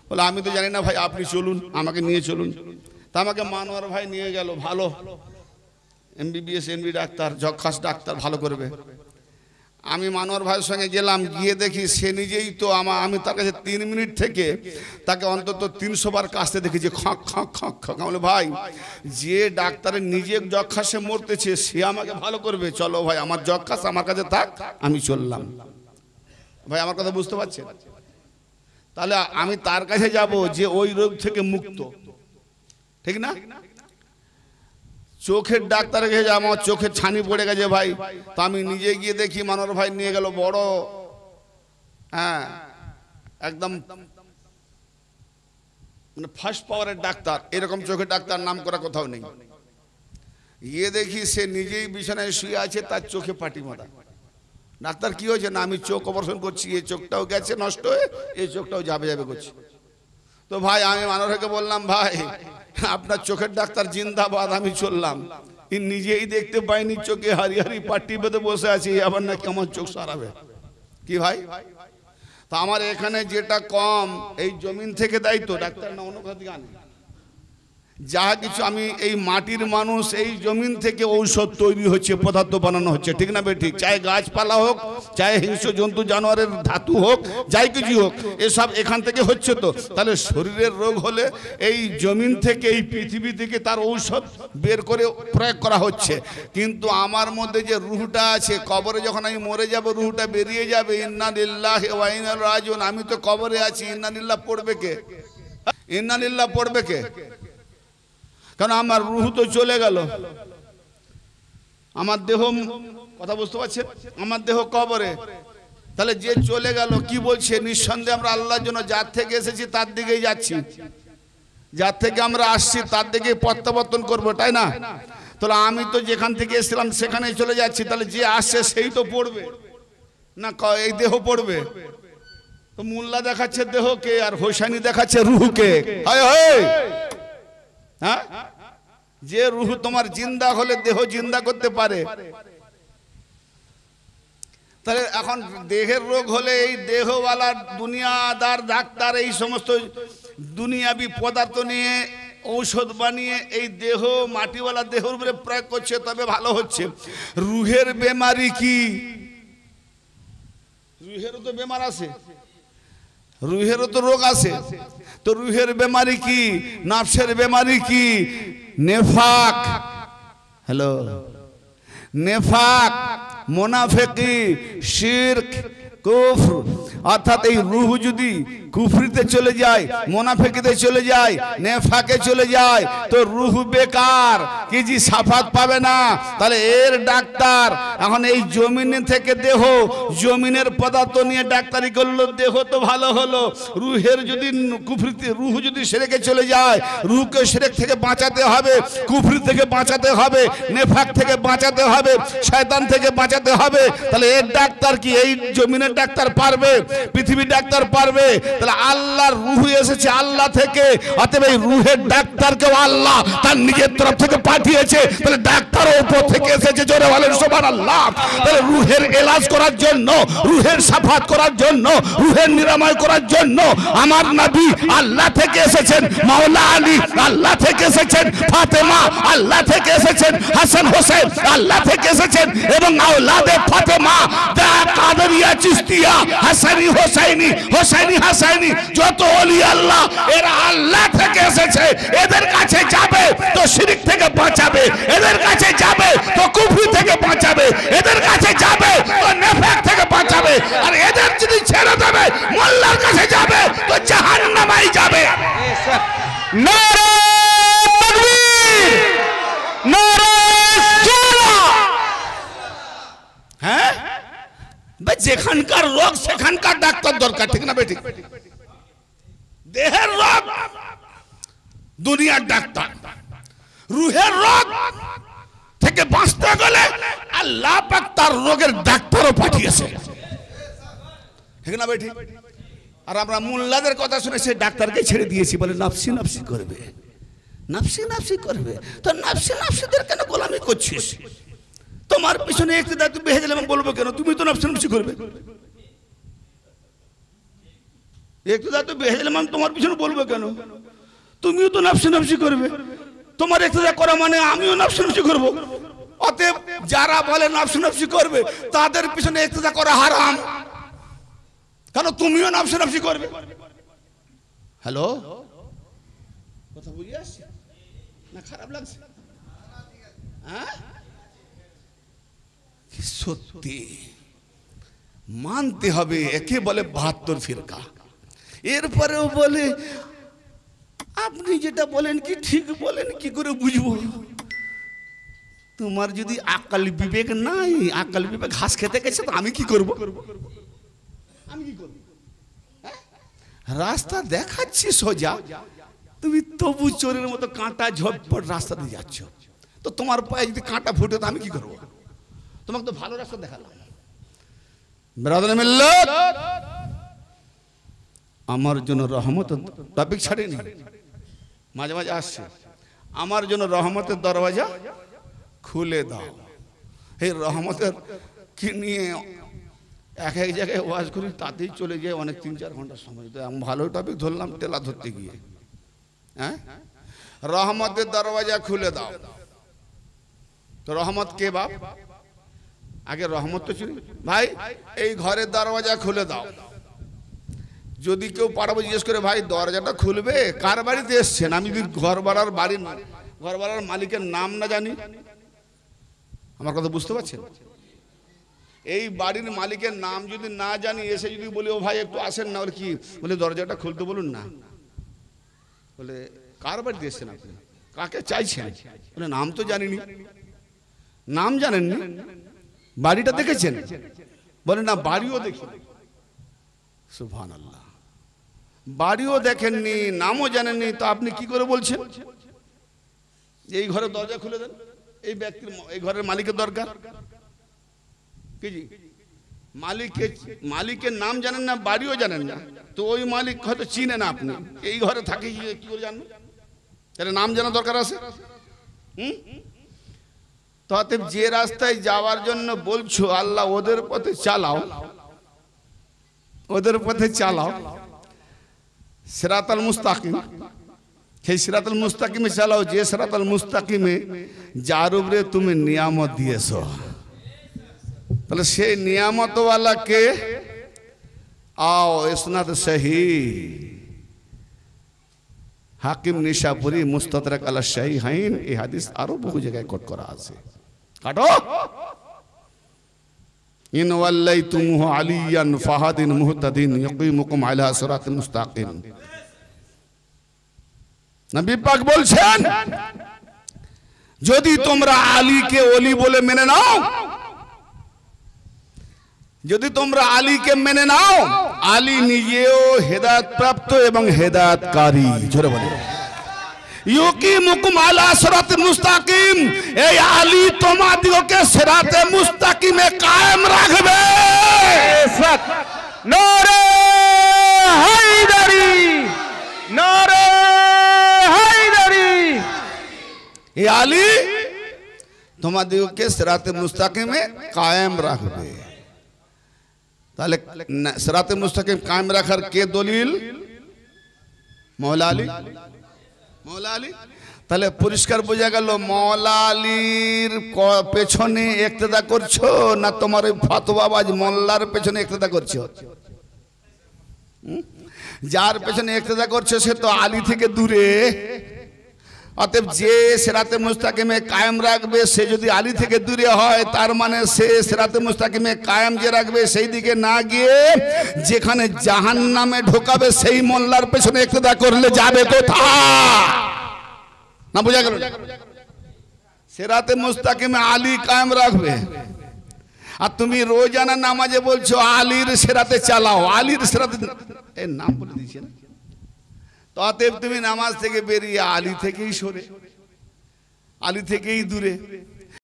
বলে আমি তো জানি না ভাই, আপনি চলুন, আমাকে নিয়ে চলুন। তা আমাকে মানোয়ার ভাই নিয়ে গেল, ভালো MBBS MD ডাক্তার, যক্ষাস ডাক্তার, ভালো করবে। আমি মানোয়ার ভাইয়ের সঙ্গে গেলাম, গিয়ে দেখি সে নিজেই তো আমি তার কাছে 3 মিনিট থেকে তাকে অন্তত 300 বার কাশতে দেখেছি, খঁক খঁক খঁক খঁক। বলে ভাই, যে ডাক্তারের নিজে যক্ষাসে মরতেছে, সে আমাকে ভালো করবে? চলো ভাই, আমার যক্ষাস আমার কাছে থাক, আমি চললাম। ভাই আমার কথা বুঝতে পারছেন? তাহলে আমি তার কাছে যাব যে ওই রোগ থেকে মুক্ত, ঠিক না? চোখের ডাক্তার গেছে, আমার চোখের ছানি পড়ে গেছে ভাই। তো আমি নিজে গিয়ে দেখি মানোর ভাই নিয়ে গেল বড়, হ্যাঁ একদম মানে ফার্স্ট পাওয়ারের ডাক্তার, এরকম চোখের ডাক্তার নাম করা কোথাও নেই। গিয়ে দেখি সে নিজেই বিছানায় শুয়ে আছে, তার চোখে পাটি মারা। ডাক্তার কি হয়েছে? না আমি চোখ অপারেশন করছি, এই চোখটাও গেছে নষ্ট হয়ে, এই চোখটাও যাবে যাবে করছি। তো ভাই আমি মানোর ভাইকে বললাম, ভাই আপনার চোখের ডাক্তার জিন্দাবাদ। আমি চললাম, নিজেই দেখতে পাইনি, চোখে হারি হারি পাটি বেঁধে বসে আছি, আবার নাকি আমার চোখ সারাবে কি ভাই? তা আমার এখানে যেটা কম, এই জমিন থেকে দায়িত্ব ডাক্তার না অন্য কোথা থেকে আনে যা কিছু, আমি এই মাটির মানুষ, এই জমিন থেকে ঔষধ তৈরি হচ্ছে, পদার্থ বানানো হচ্ছে, ঠিক না বেঠিক? চাहे গাছপালা হোক, চাहे হিংস্র জন্তু জানোয়ারের ধাতু হোক, যাই কিছু হোক, এসব এখান থেকে হচ্ছে। তো তাহলে শরীরের রোগ হলে এই জমিন থেকে, এই পৃথিবী থেকে তার ঔষধ বের করে প্রয়োগ করা হচ্ছে। কিন্তু আমার মধ্যে যে রুহটা আছে, কবরে যখন আমি মরে যাব রুহটা বেরিয়ে যাবে, ইন্না লিল্লাহি ওয়া ইন্না ইলাইহি রাজিউন। আমি তো কবরে আছি, ইন্না লিল্লাহ পড়বে কে? ইন্না লিল্লাহ পড়বে কে? কারণ আমার রুহ তো চলে গেল, আমার দেহ, কথা বুঝতে পারছেন, আমার দেহ কবরে। তাহলে যে চলে গেল কি বলছে? নিঃসন্দেহে আমরা আল্লাহর জন্য যার থেকে এসেছি তার দিকেই যাচ্ছি, যার থেকে আমরা আসছি তার দিকেই প্রত্যাবর্তন করবো, তাই না? তাহলে আমি তো যেখান থেকে এসেছিলাম সেখানেই চলে যাচ্ছি, তাহলে যে আসছে সেই তো পড়বে না, এই দেহ পড়বে। তো মোল্লা দেখাচ্ছে দেহকে, আর হোসাইনি দেখাচ্ছে রুহকে। হ্যাঁ, যে রুহ তোমার জিন্দা হলে দেহ জিন্দা করতে পারে। তাহলে এখন দেহের রোগ হলে এই দেহওয়ালা দুনিয়াদার ডাক্তার এই সমস্ত দুনিয়াবি পদার্থ নিয়ে ঔষধ বানিয়ে এই দেহ, মাটিওয়ালা দেহের উপরে প্রয়োগ করছে, তবে ভালো হচ্ছে। রুহের বেমারি কি? রুহেরও তো বেমার আছে, রুহেরও তো রোগ আছে। তো রুহের বেমারি কি? নাফসের বেমারি কি? নেফাক, হ্যালো, নেফাক, মুনাফিকি, শিরক, কুফর। অর্থাৎ এই রুহ যদি কুফরিতে চলে যায়, মুনাফিকিতে চলে যায়, নেফাকে চলে যায়, তো রুহ বেকার, কিছু সাফাত পাবে না। তাহলে এর ডাক্তার এখন এই জমিন থেকে দেহ, জমিনের পদার্থ নিয়ে ডাক্তারি করলো, দেহ তো ভালো হলো। রুহের যদি কুফরিতে, রুহ যদি শিরকে চলে যায়, রুহকে শিরক থেকে বাঁচাতে হবে, কুফরি থেকে বাঁচাতে হবে, নেফাক থেকে বাঁচাতে হবে, শয়তান থেকে বাঁচাতে হবে। তাহলে এর ডাক্তার কি? এই জমিনের ডাক্তার পারবে? পৃথিবীর ডাক্তার পারবে? তাহলে আল্লাহর রূহ এসেছে আল্লাহ থেকে, অতএব এই রূহের ডাক্তারকেও আল্লাহ তার নিজের তরফ থেকে পাঠিয়েছে। তাহলে ডাক্তারও উপর থেকে এসেছে, জোরে বলেন সুবহানাল্লাহ। তাহলে রূহের এলাজ করার জন্য, রূহের সাফাত করার জন্য, রূহের নিরাময় করার জন্য আমার নবী আল্লাহ থেকে এসেছেন, মাওলা আলী আল্লাহ থেকে এসেছেন, ফাতেমা আল্লাহ থেকে এসেছেন, হাসান হোসেন আল্লাহ থেকে এসেছেন, এবং আওলাদে ফাতেমা, কাদেরিয়া, চিশতিয়া, হাসানি হোসাইনি, হোসাইনি হাসাইনি, যত ওলি আল্লাহ এরা আল্লাহ থেকে এসেছে। এদের কাছে যাবে তো শিরক থেকে বাঁচাবে, এদের কাছে যাবে তো কুফরি থেকে বাঁচাবে, এদের কাছে যাবে তো নেফাক থেকে বাঁচাবে। আর এদের যদি ছেড়ে দেবে, মোল্লার কাছে যাবে তো জাহান্নামায় যাবে। নারে তাকবীর, নারে জিহাদ। হ্যাঁ, যেখানকার রোগ সেখানকার ডাক্তার দরকার, ঠিক না বেঠিক? দেহের রোগ দুনিয়ার ডাক্তার, রুহের রোগ থেকে বাঁচতে গেলে আল্লাহ পাক তার রোগের ডাক্তারও পাঠিয়েছে, ঠিক না বেঠিক? আর আমরা মোল্লাদের কথা শুনে সে ডাক্তারকে ছেড়ে দিয়েছি, বলে নাফসি নাফসি করবে, নাফসি নাফসি করবে। তো নাফসি নাফসিদের কেন গোলামি করছিস? তোমার পিছনে ইক্তেদা তুমি বেহে দিলে বলবো কেন? তুমি তো নাফসি নাফসি করবে। ইক্তেদা তো বেহে দিলে তোমার পিছনে বলবো কেন? তুমিও তো নাফসি নাফসি করবে। তোমার ইক্তেদা করা মানে আমিও নাফসি নাফসি করব। অতএব যারা বলে নাফসি নাফসি করবে তাদের পিছনে ইক্তেদা করা হারাম, কারণ তুমিও নাফসি নাফসি করবে। হ্যালো, কথা বুঝে আসছে না? খারাপ লাগছে? হ্যাঁ, সত্যি মানতে হবে। একে বলে 72 ফিরকা। এরপরেও বলে আপনি যেটা বলেন কি ঠিক বলেন, কি করে বুঝবো? তোমার যদি আকল বিবেক নাই, আকল বিবেক ঘাস খেতে গেছে, তো আমি কি করব? আমি কি করব? রাস্তা দেখাচ্ছি সোজা, তুমি তবু চোরের মতো কাঁটা ঝটপট রাস্তা দিয়ে যাচ্ছ। তো তোমার পায়ে যদি কাঁটা ফুটে, তো আমি কি করব? তোমাকে তো ভালো রাস্তা দেখালাম। ব্রাদার মিল্লাত, আমার জন্য রহমত টপিক ছাড়েনি, মাঝে মাঝে আসছে, আমার জন্য রহমতের দরওয়াজা খুলে দাও। এই রহমতের কি নিয়ে এক এক জায়গায় ওয়াজ করি, তাতেই চলে যায় অনেক 3-4 ঘন্টার সময়। তো আমি ভালো টপিক ধরলাম তেলা ধরতে গিয়ে। হ্যাঁ, রহমতের দরওয়াজা খুলে দাও। তো রহমত কে বাপ? আগে রহমত তো ছিল। ভাই এই ঘরের দরওয়াজা খুলে দাও। যদি কেউ পাড়াবো জিজ্ঞেস করে, ভাই দরজাটা খুলবে, কার বাড়িতে এসছেন? আমি যদি ঘর ভাড়ার মালিকের নাম না জানি, আমার কথা বুঝতে পারছেন? এই বাড়ির মালিকের নাম যদি না জানি, এসে যদি বলি, ও ভাই একটু আসেন না, বলে কি? বলে দরজাটা খুলতে বলুন না। বলে কার বাড়িতে এসছেন আপনি? কাকে চাইছেন? বলে নাম তো জানিনি। নাম জানেননি? বাড়িটা দেখেছেন? বলে না, বাড়িও দেখি। সুবহানাল্লাহ, বাড়িও দেখেননি, নামও জানেননি, তো আপনি কি করে বলছেন এই ঘরের দরজা খুলে দেন? এই ব্যক্তির, এই ঘরের মালিকের দরকার কি? জি, মালিকের নাম জানেন না, বাড়িও জানেন না, তো ওই মালিক হয়তো চিনেন আপনি, এই ঘরে থাকে কি করে জানবেন? তাহলে নাম জানা দরকার আছে। তো অতএব যে রাস্তায় যাওয়ার জন্য বলছো, আল্লাহ ওদের পথে চালাও, ওদের পথে চালাও, সিরাতাল মুস্তাকিম। সেই সিরাতাল মুস্তাকিমে চালাও, যে সিরাতাল মুস্তাকিমে যার উপরে তুমি নিয়ামত দিয়েছো। তাহলে সেই নিয়ামতওয়ালা কে? আও ইসনাদ সহি, হাকিম নিশাপুরি, মুস্তাদরাক আলা শাইহাইন। এই হাদিস আরো বহু জায়গায় কোট করা আছে। কাটো। ইন ওয়াল্লাইতুমুহু আলিয়ান ফাহাদিন মুহতাদিন ইয়াকিমুকুম আলা সিরাতিল মুস্তাকিম। নবী পাক বলছেন, যদি তোমরা আলীকে ওলি বলে মেনে নাও, যদি তোমরা আলীকে মেনে নাও, আলী নিজেও হেদায়েত প্রাপ্ত এবং হেদায়েতকারী। জোরে বলে, ইউকিমুকুম আলা সিরাতিল মুস্তাকিম। এই আলী তোমাদিগকে সিরাতে মুস্তাকিমে কায়েম রাখবে। নারে হায়দারি, নারে হায়দারি। এই আলী তোমাদিগকে সিরাতে মুস্তাকিমে কায়েম রাখবে। তাহলে সিরাতে মুস্তাকিম কায়েম রাখার কে দলিল? মওলা আলী। মওলা আলী। তাহলে পরিষ্কার বোঝা গেল, মওলা আলীর পেছনে ইক্তেদা করছো, না তোমার ওই ফতোয়াবাজ মোল্লার পেছনে ইক্তেদা করছো? যার পেছনে ইক্তেদা করছো সে তো আলী থেকে দূরে। অতএব যে সিরাতে মুস্তাকিমে কায়েম রাখবে, সে যদি আলী থেকে দূরে হয়, তার মানে সে সিরাতে মুস্তাকিমে কায়েম যে রাখবে, সেই দিকে না গিয়ে যেখানে জাহান্নামে ঢোকাবে, সেই মোল্লার পেছনে ইক্তেদা করলে যাবে কোথায়? না বোঝা গেল? সিরাতে মুস্তাকিমে আলী কায়েম রাখবে, আর তুমি রোজানা নামাজে বলছো আলীর সিরাতে চালাও, আলীর সিরাতে, এর নাম বলে দিয়েছে না? অতএব তুমি নামাজ থেকে বেরিয়ে আলী থেকেই সরে, আলী থেকেই দূরে।